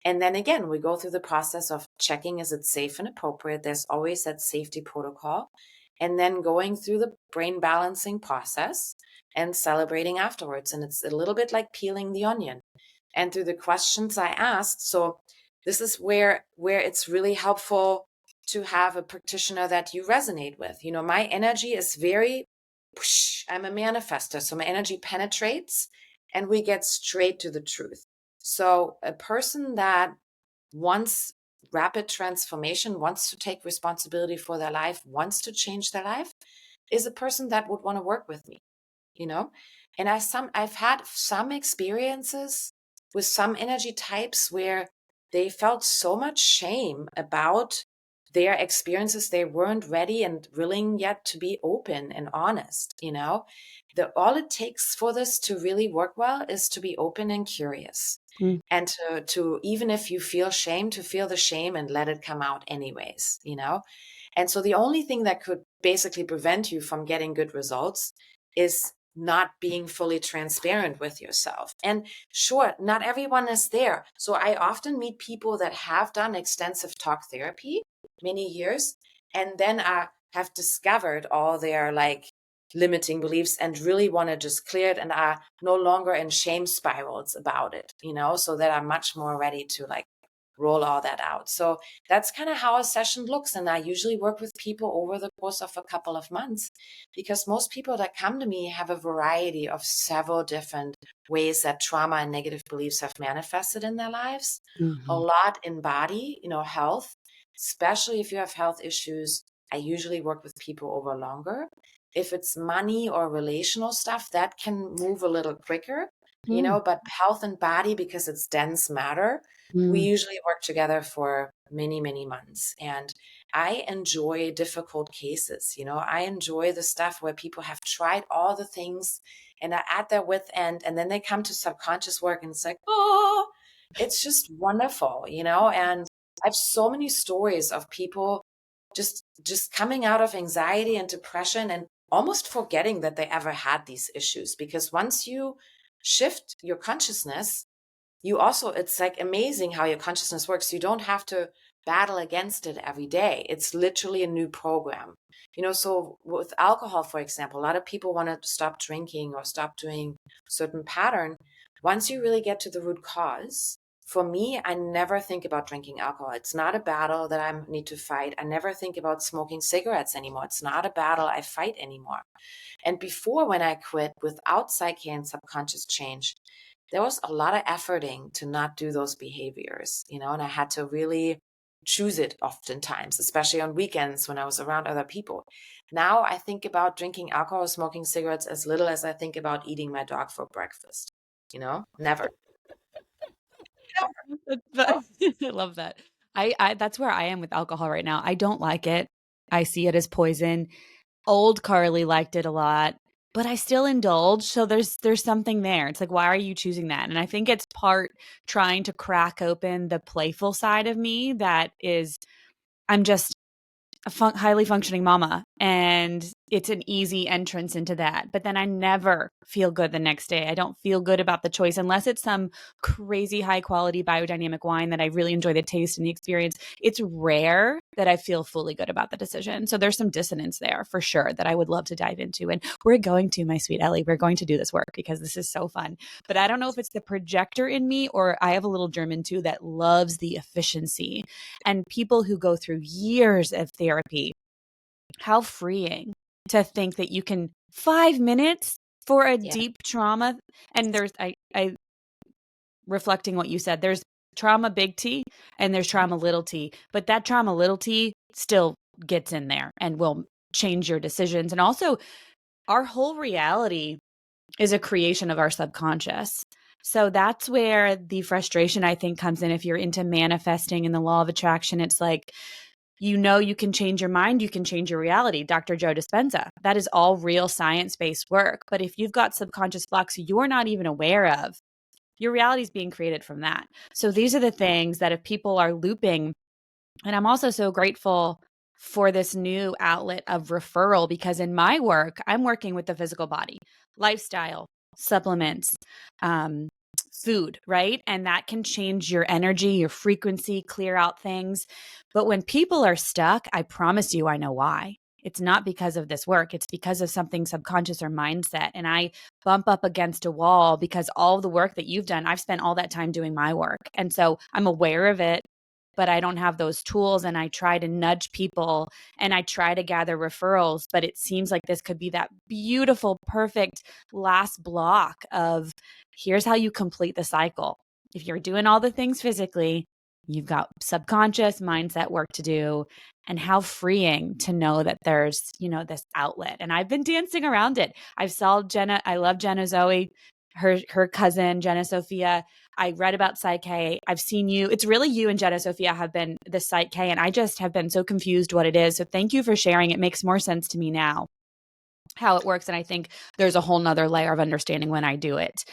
And then again, we go through the process of checking, is it safe and appropriate? There's always that safety protocol. And then going through the brain balancing process and celebrating afterwards. And it's a little bit like peeling the onion. And through the questions I asked, so this is where it's really helpful to have a practitioner that you resonate with. My energy is very, I'm a manifester. So my energy penetrates and we get straight to the truth. So a person that wants rapid transformation, wants to take responsibility for their life, wants to change their life, is a person that would want to work with me, And I've had some experiences with some energy types where they felt so much shame about their experiences. They weren't ready and willing yet to be open and honest, all it takes for this to really work well is to be open and curious. And to even if you feel shame, to feel the shame and let it come out anyways, And so the only thing that could basically prevent you from getting good results is not being fully transparent with yourself. And sure, not everyone is there. So I often meet people that have done extensive talk therapy many years, and then have discovered all their limiting beliefs and really want to just clear it and are no longer in shame spirals about it, so that I'm much more ready to roll all that out. So that's kind of how a session looks. And I usually work with people over the course of a couple of months, because most people that come to me have a variety of several different ways that trauma and negative beliefs have manifested in their lives. A lot in body, health, especially if you have health issues. I usually work with people over longer. If it's money or relational stuff, that can move a little quicker, but health and body, because it's dense matter, we usually work together for many, many months. And I enjoy difficult cases. I enjoy the stuff where people have tried all the things and are at their wit's end, and then they come to subconscious work and it's like, oh, it's just wonderful, and I have so many stories of people just coming out of anxiety and depression and almost forgetting that they ever had these issues. Because once you shift your consciousness, it's like amazing how your consciousness works. You don't have to battle against it every day. It's literally a new program. So with alcohol, for example, a lot of people want to stop drinking or stop doing certain pattern. Once you really get to the root cause, for me, I never think about drinking alcohol. It's not a battle that I need to fight. I never think about smoking cigarettes anymore. It's not a battle I fight anymore. And before, when I quit without Psych-K and subconscious change, there was a lot of efforting to not do those behaviors, and I had to really choose it oftentimes, especially on weekends when I was around other people. Now I think about drinking alcohol, smoking cigarettes as little as I think about eating my dog for breakfast, never. I love that. I that's where I am with alcohol right now. I don't like it. I see it as poison. Old Carly liked it a lot, but I still indulge. So there's something there. It's like, why are you choosing that? And I think it's part trying to crack open the playful side of me that is, I'm just a highly functioning mama. and it's an easy entrance into that. But then I never feel good the next day. I don't feel good about the choice unless it's some crazy high quality biodynamic wine that I really enjoy the taste and the experience. It's rare that I feel fully good about the decision. So there's some dissonance there for sure that I would love to dive into. And we're going to, my sweet Ellie, we're going to do this work because this is so fun. But I don't know if it's the projector in me or I have a little German too that loves the efficiency. And people who go through years of therapy, how freeing to think that you can 5 minutes for a Yeah. deep trauma. And there's, I reflecting what you said, there's trauma big T and there's trauma little t, but that trauma little t still gets in there and will change your decisions. And also, our whole reality is a creation of our subconscious. So that's where the frustration, I think, comes in. If you're into manifesting and the law of attraction, it's like, you can change your mind, you can change your reality. Dr. Joe Dispenza, that is all real science-based work. But if you've got subconscious blocks you're not even aware of, your reality is being created from that. So these are the things that if people are looping, and I'm also so grateful for this new outlet of referral because in my work, I'm working with the physical body, lifestyle, supplements, um, food, right? And that can change your energy, your frequency, clear out things. But when people are stuck, I promise you, I know why. It's not because of this work. It's because of something subconscious or mindset. And I bump up against a wall because all the work that you've done, I've spent all that time doing my work. And so I'm aware of it, but I don't have those tools. And I try to nudge people and I try to gather referrals. But it seems like this could be that beautiful, perfect last block of here's how you complete the cycle. If you're doing all the things physically, you've got subconscious mindset work to do. And how freeing to know that there's, this outlet. And I've been dancing around it. I've saw Jenna, I love Jenna Zoe, her cousin, Jenna Sophia. I read about Psych-K. I've seen you. It's really you and Jenna Sophia have been the Psych-K, and I just have been so confused what it is. So thank you for sharing. It makes more sense to me now how it works. And I think there's a whole nother layer of understanding when I do it.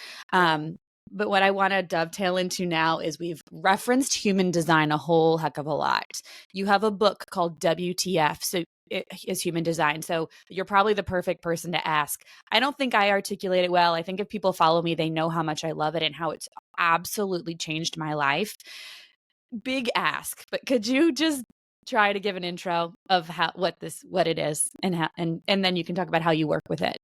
But what I want to dovetail into now is we've referenced human design a whole heck of a lot. You have a book called WTF. So it is human design. So you're probably the perfect person to ask. I don't think I articulate it well. I think if people follow me, they know how much I love it and how it's absolutely changed my life. Big ask, but could you just try to give an intro of what it is and how, and then you can talk about how you work with it.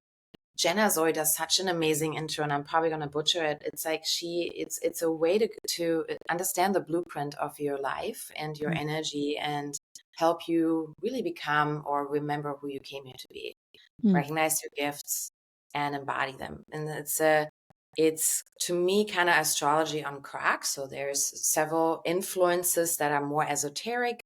Jenna Zoe does such an amazing intro, and I'm probably going to butcher it. It's like it's a way to understand the blueprint of your life and your energy, and help you really become or remember who you came here to be, recognize your gifts, and embody them. And it's to me kind of astrology on crack. So there's several influences that are more esoteric,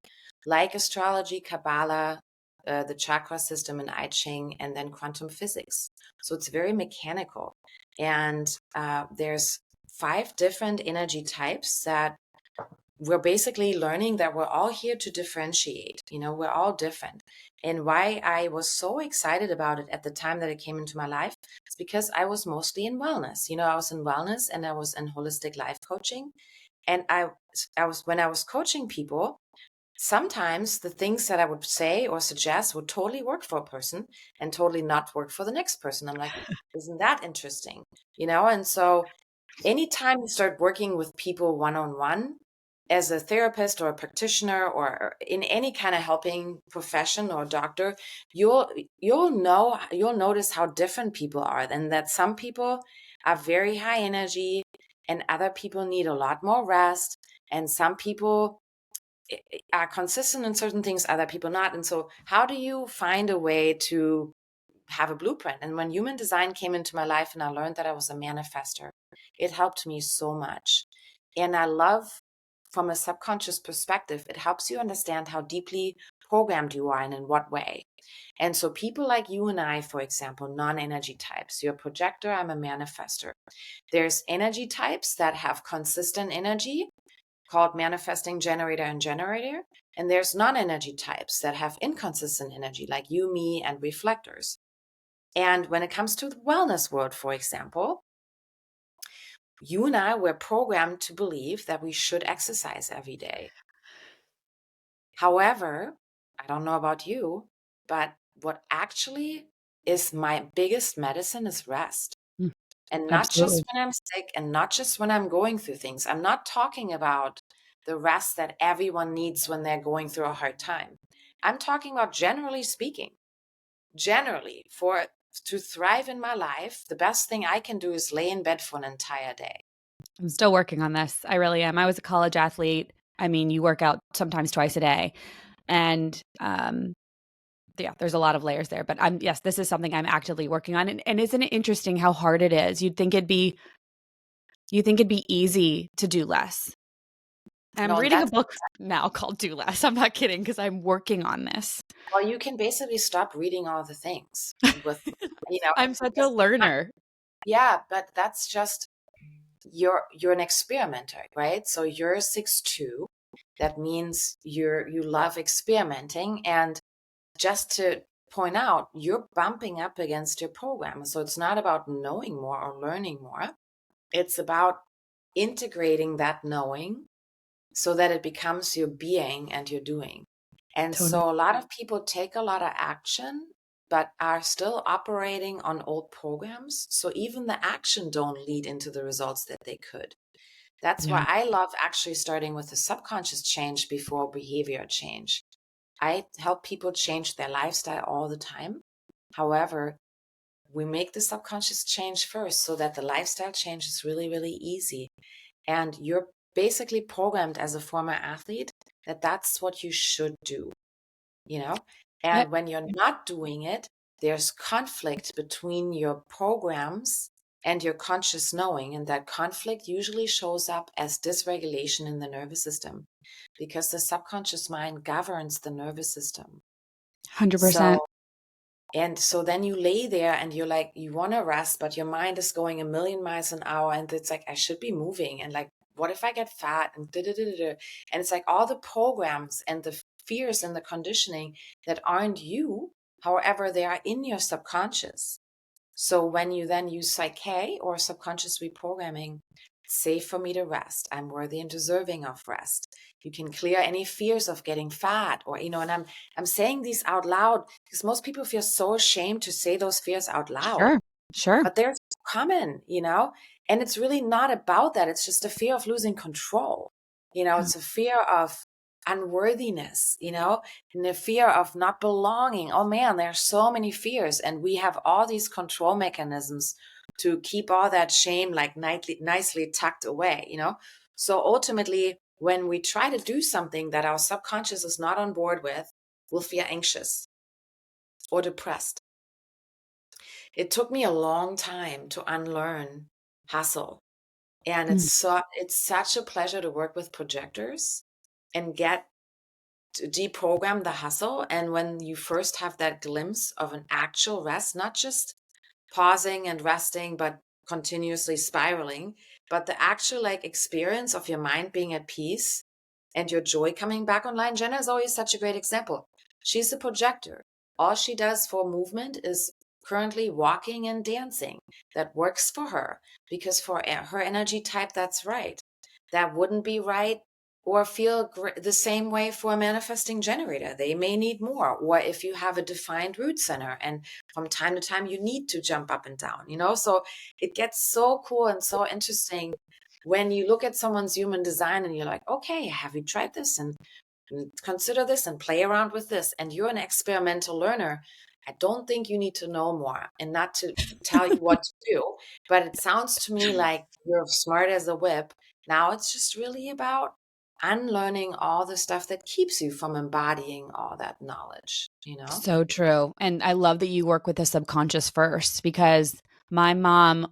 like astrology, Kabbalah, the chakra system in I Ching, and then quantum physics. So it's very mechanical. And there's 5 different energy types that we're basically learning that we're all here to differentiate. We're all different. And why I was so excited about it at the time that it came into my life is because I was mostly in wellness. I was in wellness and I was in holistic life coaching. And when I was coaching people, sometimes the things that I would say or suggest would totally work for a person and totally not work for the next person. I'm like, isn't that interesting? And so anytime you start working with people one-on-one as a therapist or a practitioner or in any kind of helping profession or doctor, you'll notice how different people are, and that some people are very high energy and other people need a lot more rest, and some people are consistent in certain things, other people not. And so how do you find a way to have a blueprint? And when human design came into my life and I learned that I was a manifester, it helped me so much. And I love, from a subconscious perspective, it helps you understand how deeply programmed you are and in what way. And so people like you and I, for example, non-energy types, you're a projector, I'm a manifester. There's energy types that have consistent energy, called manifesting generator and generator. And there's non-energy types that have inconsistent energy, like you, me, and reflectors. And when it comes to the wellness world, for example, you and I were programmed to believe that we should exercise every day. However, I don't know about you, but what actually is my biggest medicine is rest. Mm, And not just absolutely. when I'm sick and not just when I'm going through things. I'm not talking about the rest that everyone needs when they're going through a hard time. I'm talking about generally speaking. Generally, for to thrive in my life, the best thing I can do is lay in bed for an entire day. I'm still working on this. I really am. I was a college athlete. I mean, you work out sometimes twice a day. And yeah, there's a lot of layers there. But yes, this is something I'm actively working on. And isn't it interesting how hard it is? You think it'd be easy to do less. I'm No, and reading a that's book now called Do Less. I'm not kidding because I'm working on this. well, you can basically stop reading all the things with, I'm such a because learner. yeah, but that's just you're an experimenter, right? So you're 6'2". That means you love experimenting. And just to point out, you're bumping up against your program. So it's not about knowing more or learning more. It's about integrating that knowing so that it becomes your being and your doing. And Totally. so a lot of people take a lot of action, but are still operating on old programs. So even the action don't lead into the results that they could. That's Yeah. why I love actually starting with the subconscious change before behavior change. I help people change their lifestyle all the time. However, we make the subconscious change first so that the lifestyle change is really, really easy. And you're basically programmed as a former athlete that that's what you should do, you know? I, And when you're not doing it, there's conflict between your programs and your conscious knowing. And that conflict usually shows up as dysregulation in the nervous system because the subconscious mind governs the nervous system. 100%. So and so then you lay there and you're like, you want to rest, but your mind is going a million miles an hour. And it's like, I should be moving. And like, what if I get fat? And da, da, da, da, da. And it's like all the programs and the fears and the conditioning that aren't you. However, they are in your subconscious. So when you then use Psych-K or subconscious reprogramming, it's safe for me to rest. I'm worthy and deserving of rest. You can clear any fears of getting fat or, and I'm saying these out loud because most people feel so ashamed to say those fears out loud, Sure. Sure. but they're so common, and it's really not about that. It's just a fear of losing control. Yeah. It's a fear of unworthiness, and the fear of not belonging. Oh man, there are so many fears, and we have all these control mechanisms to keep all that shame like nicely tucked away, So ultimately, when we try to do something that our subconscious is not on board with, we'll feel anxious or depressed. It took me a long time to unlearn hustle. And Mm. it's such a pleasure to work with projectors and get to deprogram the hustle. And when you first have that glimpse of an actual rest, not just pausing and resting, but continuously spiraling, but the actual like experience of your mind being at peace and your joy coming back online. Jenna is always such a great example. She's a projector. All she does for movement is currently walking and dancing. That works for her because for her energy type, that's right. That wouldn't be right or feel the same way for a manifesting generator. They may need more. Or if you have a defined root center and from time to time you need to jump up and down, So it gets so cool and so interesting when you look at someone's human design and you're like, okay, have you tried this and consider this and play around with this? And you're an experimental learner. I don't think you need to know more and not to tell you what to do. But it sounds to me like you're smart as a whip. Now it's just really about unlearning all the stuff that keeps you from embodying all that knowledge. So true. And I love that you work with the subconscious first because my mom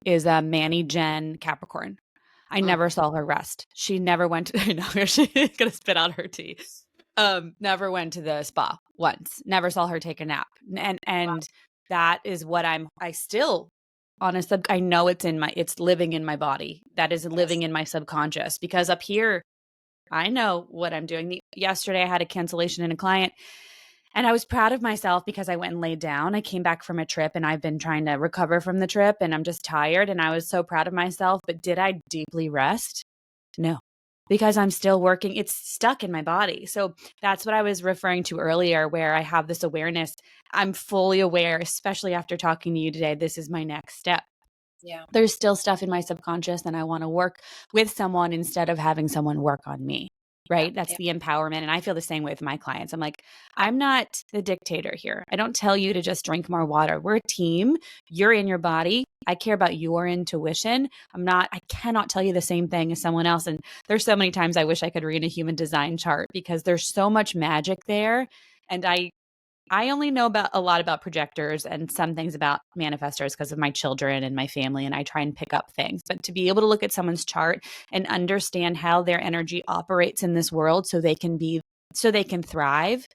is a Manny Gen Capricorn. I Mm. never saw her rest. She never went to, I know she's going to spit out her tea. Never went to the spa once. Never saw her take a nap. And that is what I still on a I know it's living in my body. That is Yes. living in my subconscious because up here I know what I'm doing. Yesterday I had a cancellation in a client and I was proud of myself because I went and laid down. I came back from a trip and I've been trying to recover from the trip and I'm just tired and I was so proud of myself. But did I deeply rest? No. because I'm still working. It's stuck in my body. So that's what I was referring to earlier, where I have this awareness. I'm fully aware, especially after talking to you today, this is my next step. Yeah. There's still stuff in my subconscious, and I want to work with someone instead of having someone work on me. Yeah. Right. That's Yeah. the empowerment. And I feel the same way with my clients. I'm like, I'm not the dictator here. I don't tell you to just drink more water. We're a team. You're in your body. I care about your intuition. I cannot tell you the same thing as someone else. And there's so many times I wish I could read a human design chart because there's so much magic there. And I only know about a lot about projectors and some things about manifestors because of my children and my family, and I try and pick up things. But to be able to look at someone's chart and understand how their energy operates in this world so they can thrive,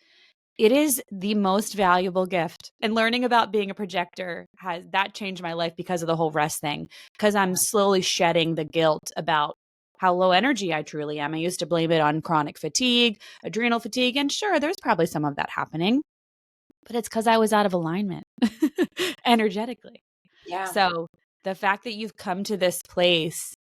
it is the most valuable gift. And learning about being a projector has that changed my life because of the whole rest thing, because I'm slowly shedding the guilt about how low energy I truly am. I used to blame it on chronic fatigue, adrenal fatigue, and sure, there's probably some of that happening, but it's because I was out of alignment energetically. Yeah. So the fact that you've come to this place,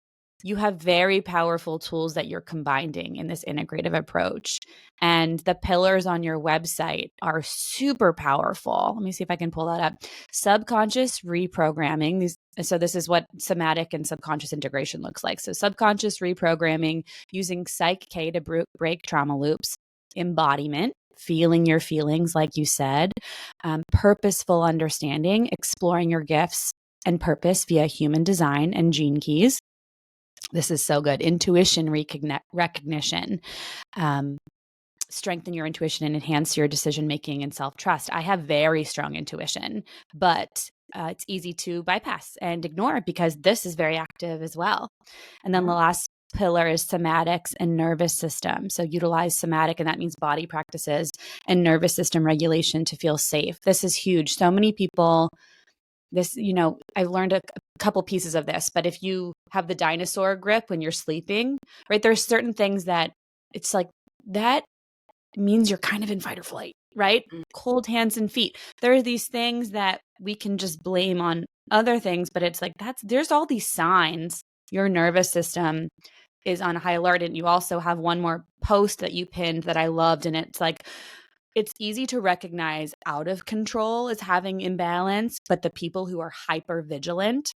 you have very powerful tools that you're combining in this integrative approach. And the pillars on your website are super powerful. Let me see if I can pull that up. Subconscious reprogramming. So this is what somatic and subconscious integration looks like. So subconscious reprogramming using Psych-K to break trauma loops, embodiment, feeling your feelings, like you said, purposeful understanding, exploring your gifts and purpose via human design and gene keys. This is so good. Intuition recognition. Strengthen your intuition and enhance your decision making and self trust. I have very strong intuition, but it's easy to bypass and ignore because this is very active as well. And then the last pillar is somatics and nervous system. So utilize somatic, and that means body practices and nervous system regulation to feel safe. This is huge. So many people, I've learned a couple pieces of this, but if you have the dinosaur grip when you're sleeping, right, there's certain things that it's like that means you're kind of in fight or flight, right? Cold hands and feet. There are these things that we can just blame on other things, but it's like there's all these signs your nervous system is on high alert. And you also have one more post that you pinned that I loved, and it's like, it's easy to recognize out of control as having imbalance, but the people who are hyper vigilant,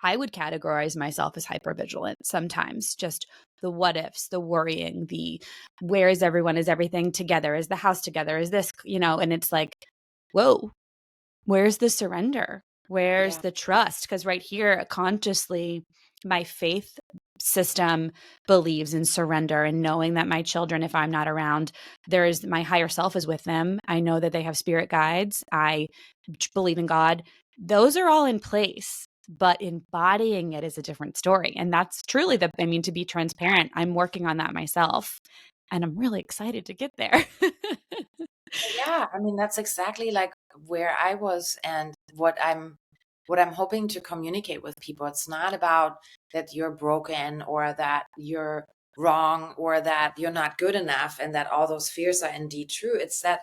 I would categorize myself as hyper vigilant sometimes. Just the what ifs, the worrying, the where is everyone? Is everything together? Is the house together? Is this, and it's like, whoa, where's the surrender? Where's Yeah. the trust? Because right here, consciously, my faith system believes in surrender and knowing that my children, if I'm not around, my higher self is with them. I know that they have spirit guides. I believe in God. Those are all in place, but embodying it is a different story. And that's truly to be transparent, I'm working on that myself, and I'm really excited to get there. Yeah, I mean that's exactly like where I was and what I'm hoping to communicate with people. It's not about that you're broken or that you're wrong or that you're not good enough and that all those fears are indeed true. It's that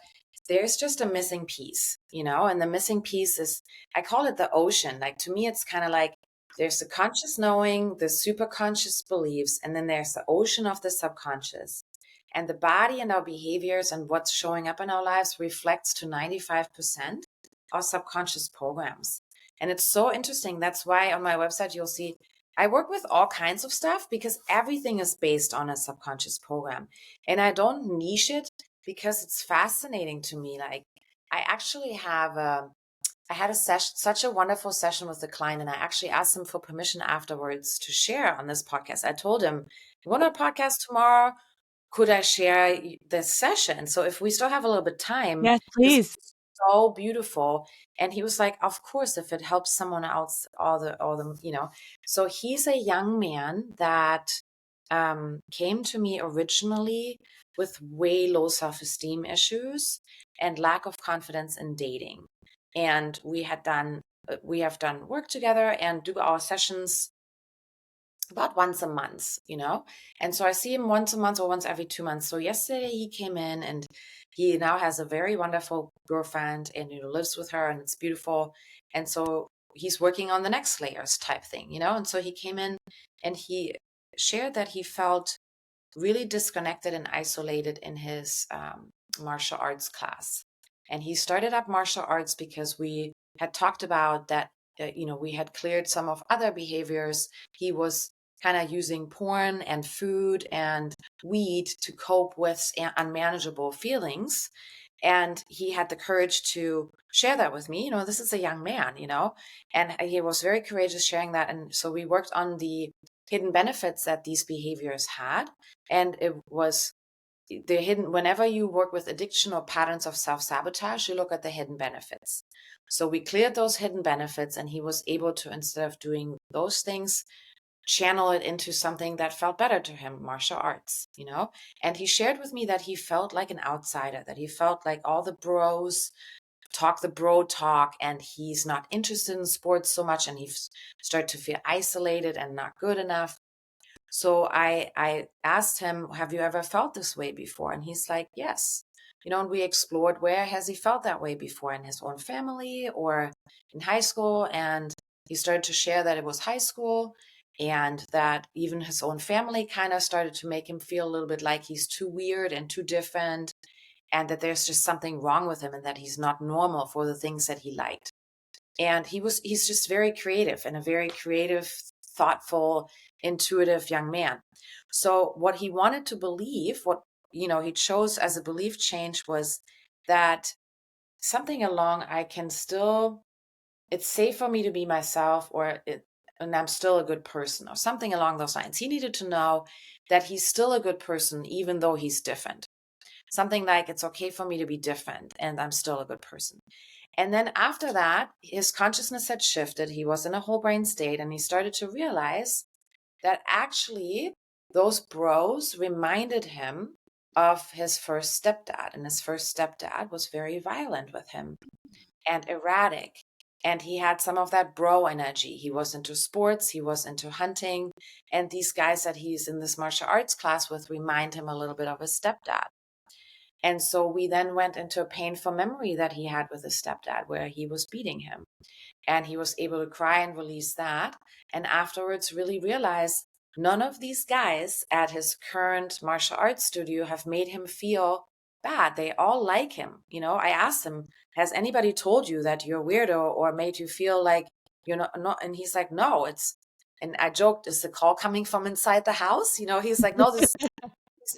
there's just a missing piece, and the missing piece is, I call it the ocean. Like to me, it's kind of like there's the conscious knowing, the super conscious beliefs, and then there's the ocean of the subconscious. And the body and our behaviors and what's showing up in our lives reflects to 95% our subconscious programs. And it's so interesting. That's why on my website, you'll see I work with all kinds of stuff because everything is based on a subconscious program. And I don't niche it because it's fascinating to me. Like I actually I had such a wonderful session with the client, and I actually asked him for permission afterwards to share on this podcast. I told him, "You want a podcast tomorrow? Could I share this session?" So if we still have a little bit of time, Yes, because please. it's so beautiful. And he was like, of course, if it helps someone else, So he's a young man that came to me originally with way low self-esteem issues and lack of confidence in dating. And we have done work together and do our sessions about once a month. And so I see him once a month or once every 2 months. So yesterday he came in and he now has a very wonderful girlfriend and lives with her, and it's beautiful. And so he's working on the next layers type thing. And so he came in and he shared that he felt really disconnected and isolated in his martial arts class. And he started up martial arts because we had talked about that, we had cleared some of other behaviors. He was kind of using porn and food and weed to cope with unmanageable feelings. And he had the courage to share that with me. This is a young man, and he was very courageous sharing that. And so we worked on the hidden benefits that these behaviors had. And it was the hidden, whenever you work with addiction or patterns of self-sabotage, you look at the hidden benefits. So we cleared those hidden benefits, and he was able to, instead of doing those things, channel it into something that felt better to him, martial arts, and he shared with me that he felt like an outsider, that he felt like all the bros talk the bro talk, and he's not interested in sports so much, and he started to feel isolated and not good enough. So I asked him, have you ever felt this way before? And he's like, yes. And we explored, where has he felt that way before, in his own family or in high school? And he started to share that it was high school, and that even his own family kind of started to make him feel a little bit like he's too weird and too different, and that there's just something wrong with him, and that he's not normal for the things that he liked. And he's just very creative, and a very creative, thoughtful, intuitive young man. So what he wanted to believe, what he chose as a belief change, was that something along, it's safe for me to be myself, and I'm still a good person, or something along those lines. He needed to know that he's still a good person even though he's different. Something like, it's okay for me to be different and I'm still a good person. And then after that, his consciousness had shifted. He was in a whole brain state, and he started to realize that actually those bros reminded him of his first stepdad. And his first stepdad was very violent with him and erratic. And he had some of that bro energy. He was into sports, he was into hunting. And these guys that he's in this martial arts class with remind him a little bit of his stepdad. And so we then went into a painful memory that he had with his stepdad, where he was beating him. And he was able to cry and release that. And afterwards really realized none of these guys at his current martial arts studio have made him feel bad. They all like him. I asked him, has anybody told you that you're weirdo or made you feel like you're not? And he's like, no, and I joked, is the call coming from inside the house? He's like, no, he's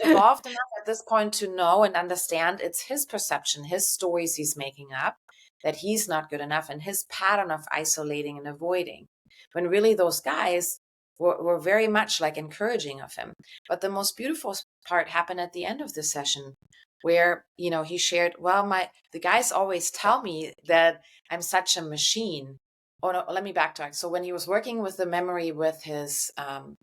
evolved enough at this point to know and understand it's his perception, his stories he's making up, that he's not good enough, and his pattern of isolating and avoiding. When really those guys were very much like encouraging of him. But the most beautiful part happened at the end of the session, where he shared, well, the guys always tell me that I'm such a machine. Oh no, let me backtrack. So when he was working with the memory with his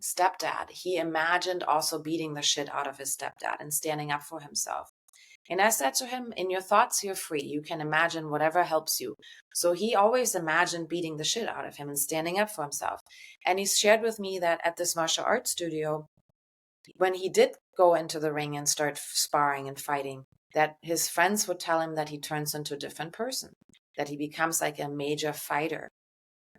stepdad, he imagined also beating the shit out of his stepdad and standing up for himself. And I said to him, in your thoughts, you're free. You can imagine whatever helps you. So he always imagined beating the shit out of him and standing up for himself. And he shared with me that at this martial arts studio, when he did go into the ring and start sparring and fighting, that his friends would tell him that he turns into a different person, that he becomes like a major fighter.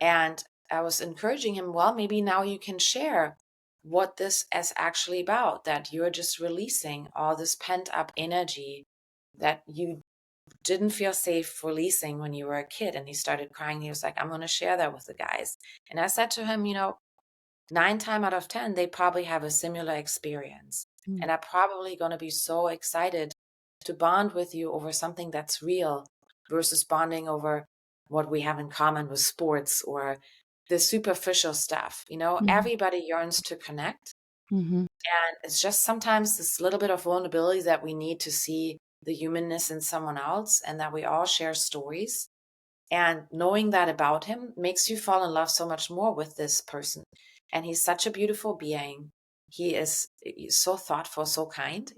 And I was encouraging him, well, maybe now you can share what this is actually about, that you're just releasing all this pent up energy that you didn't feel safe releasing when you were a kid. And he started crying. He was like, I'm going to share that with the guys. And I said to him, 9 times out of 10, they probably have a similar experience and are probably going to be so excited to bond with you over something that's real versus bonding over what we have in common with sports or the superficial stuff. Everybody yearns to connect. And it's just sometimes this little bit of vulnerability that we need to see the humanness in someone else, and that we all share stories. And knowing that about him makes you fall in love so much more with this person. And he's such a beautiful being. He's so thoughtful, so kind,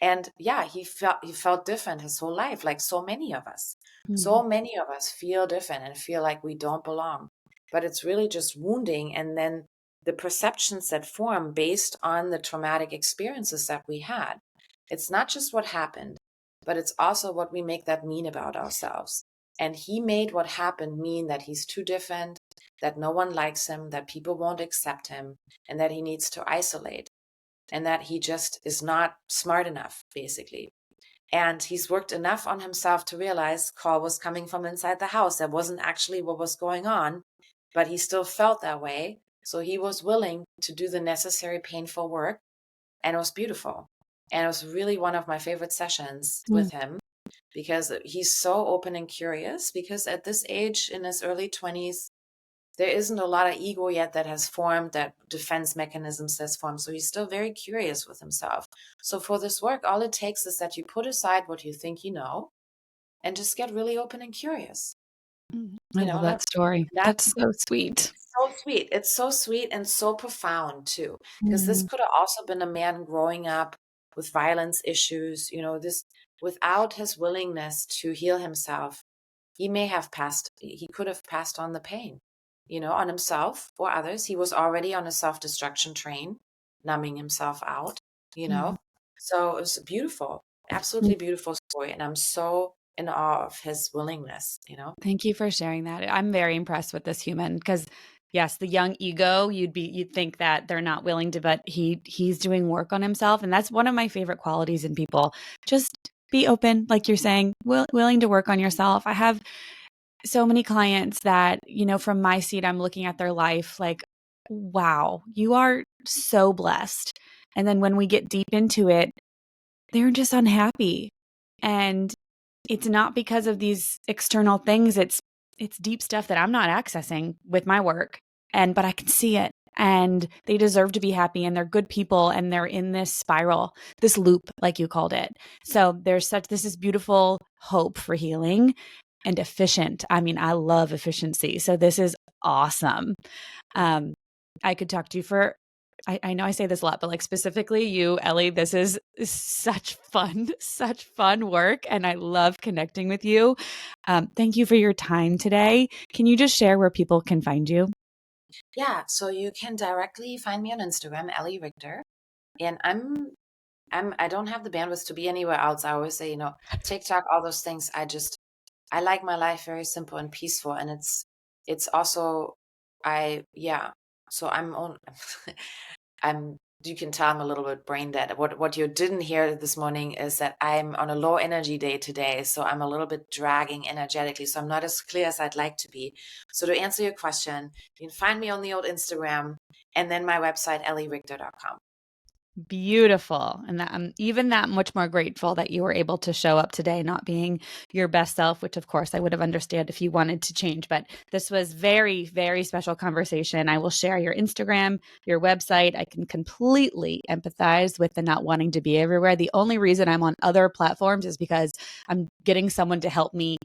And yeah, he felt different his whole life, like so many of us. So many of us feel different and feel like we don't belong. But it's really just wounding. And then the perceptions that form based on the traumatic experiences that we had. It's not just what happened, but it's also what we make that mean about ourselves. And he made what happened mean that he's too different, that no one likes him, that people won't accept him, and that he needs to isolate. and that he just is not smart enough, basically. And he's worked enough on himself to realize call was coming from inside the house. That wasn't actually what was going on, but he still felt that way. So he was willing to do the necessary painful work, and it was beautiful. And it was really one of my favorite sessions Mm. with him because he's so open and curious. Because at this age, in his early 20s, there isn't a lot of ego yet that has formed, that defense mechanisms has formed. So he's still very curious with himself. So for this work, all it takes is that you put aside what you think you know and just get really open and curious. I You know, love that story. that's That's so sweet. so sweet. It's so sweet and so profound too, because this Mm. could have also been a man growing up with violence issues, this without his willingness to heal himself. He could have passed on the pain, on himself or others. He was already on a self-destruction train, numbing himself out, you know. Mm. So it was a beautiful, absolutely beautiful story. And I'm so in awe of his willingness. Thank you for sharing that. I'm very impressed with this human because yes, the young ego, you'd think that they're not willing to, but he's doing work on himself. And that's one of my favorite qualities in people. Just be open, like you're saying, willing to work on yourself. I have so many clients that, from my seat, I'm looking at their life like, wow, you are so blessed. And then when we get deep into it, they're just unhappy. And it's not because of these external things. It's deep stuff that I'm not accessing with my work. But I can see it. And they deserve to be happy, and they're good people, and they're in this spiral, this loop, like you called it. So this is beautiful hope for healing and efficient. I mean, I love efficiency. So this is awesome. I could talk to you for I know I say this a lot, but like specifically you, Ellie, this is such fun work. And I love connecting with you. Thank you for your time today. Can you just share where people can find you? Yeah, so you can directly find me on Instagram, Elli Richter, and I don't have the bandwidth to be anywhere else. I always say, TikTok, all those things. I like my life very simple and peaceful, and it's also I yeah. So I'm on. I'm. You can tell I'm a little bit brain dead. What you didn't hear this morning is that I'm on a low energy day today, so I'm a little bit dragging energetically. So I'm not as clear as I'd like to be. So to answer your question, you can find me on the old Instagram and then my website, ellirichter.com. Beautiful. And I'm even that much more grateful that you were able to show up today, not being your best self, which of course I would have understood if you wanted to change. But this was very, very special conversation. I will share your Instagram, your website. I can completely empathize with the not wanting to be everywhere. The only reason I'm on other platforms is because I'm getting someone to help me.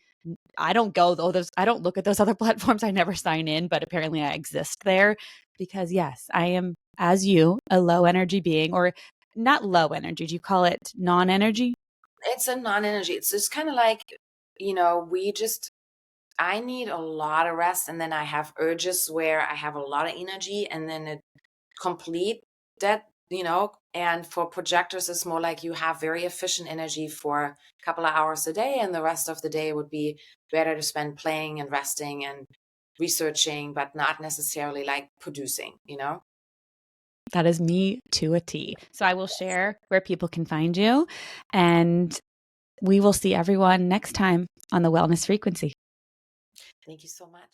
I don't go though those I don't look at those other platforms. I never sign in, but apparently I exist there because yes, I am as you, a low energy being, or not low energy. Do you call it non energy? It's a non-energy. It's just kind of like, we just I need a lot of rest, and then I have urges where I have a lot of energy, and then it complete that. And for projectors, it's more like you have very efficient energy for a couple of hours a day, and the rest of the day would be better to spend playing and resting and researching, but not necessarily like producing. That is me to a T. So I will share where people can find you, and we will see everyone next time on the Wellness Frequency. Thank you so much.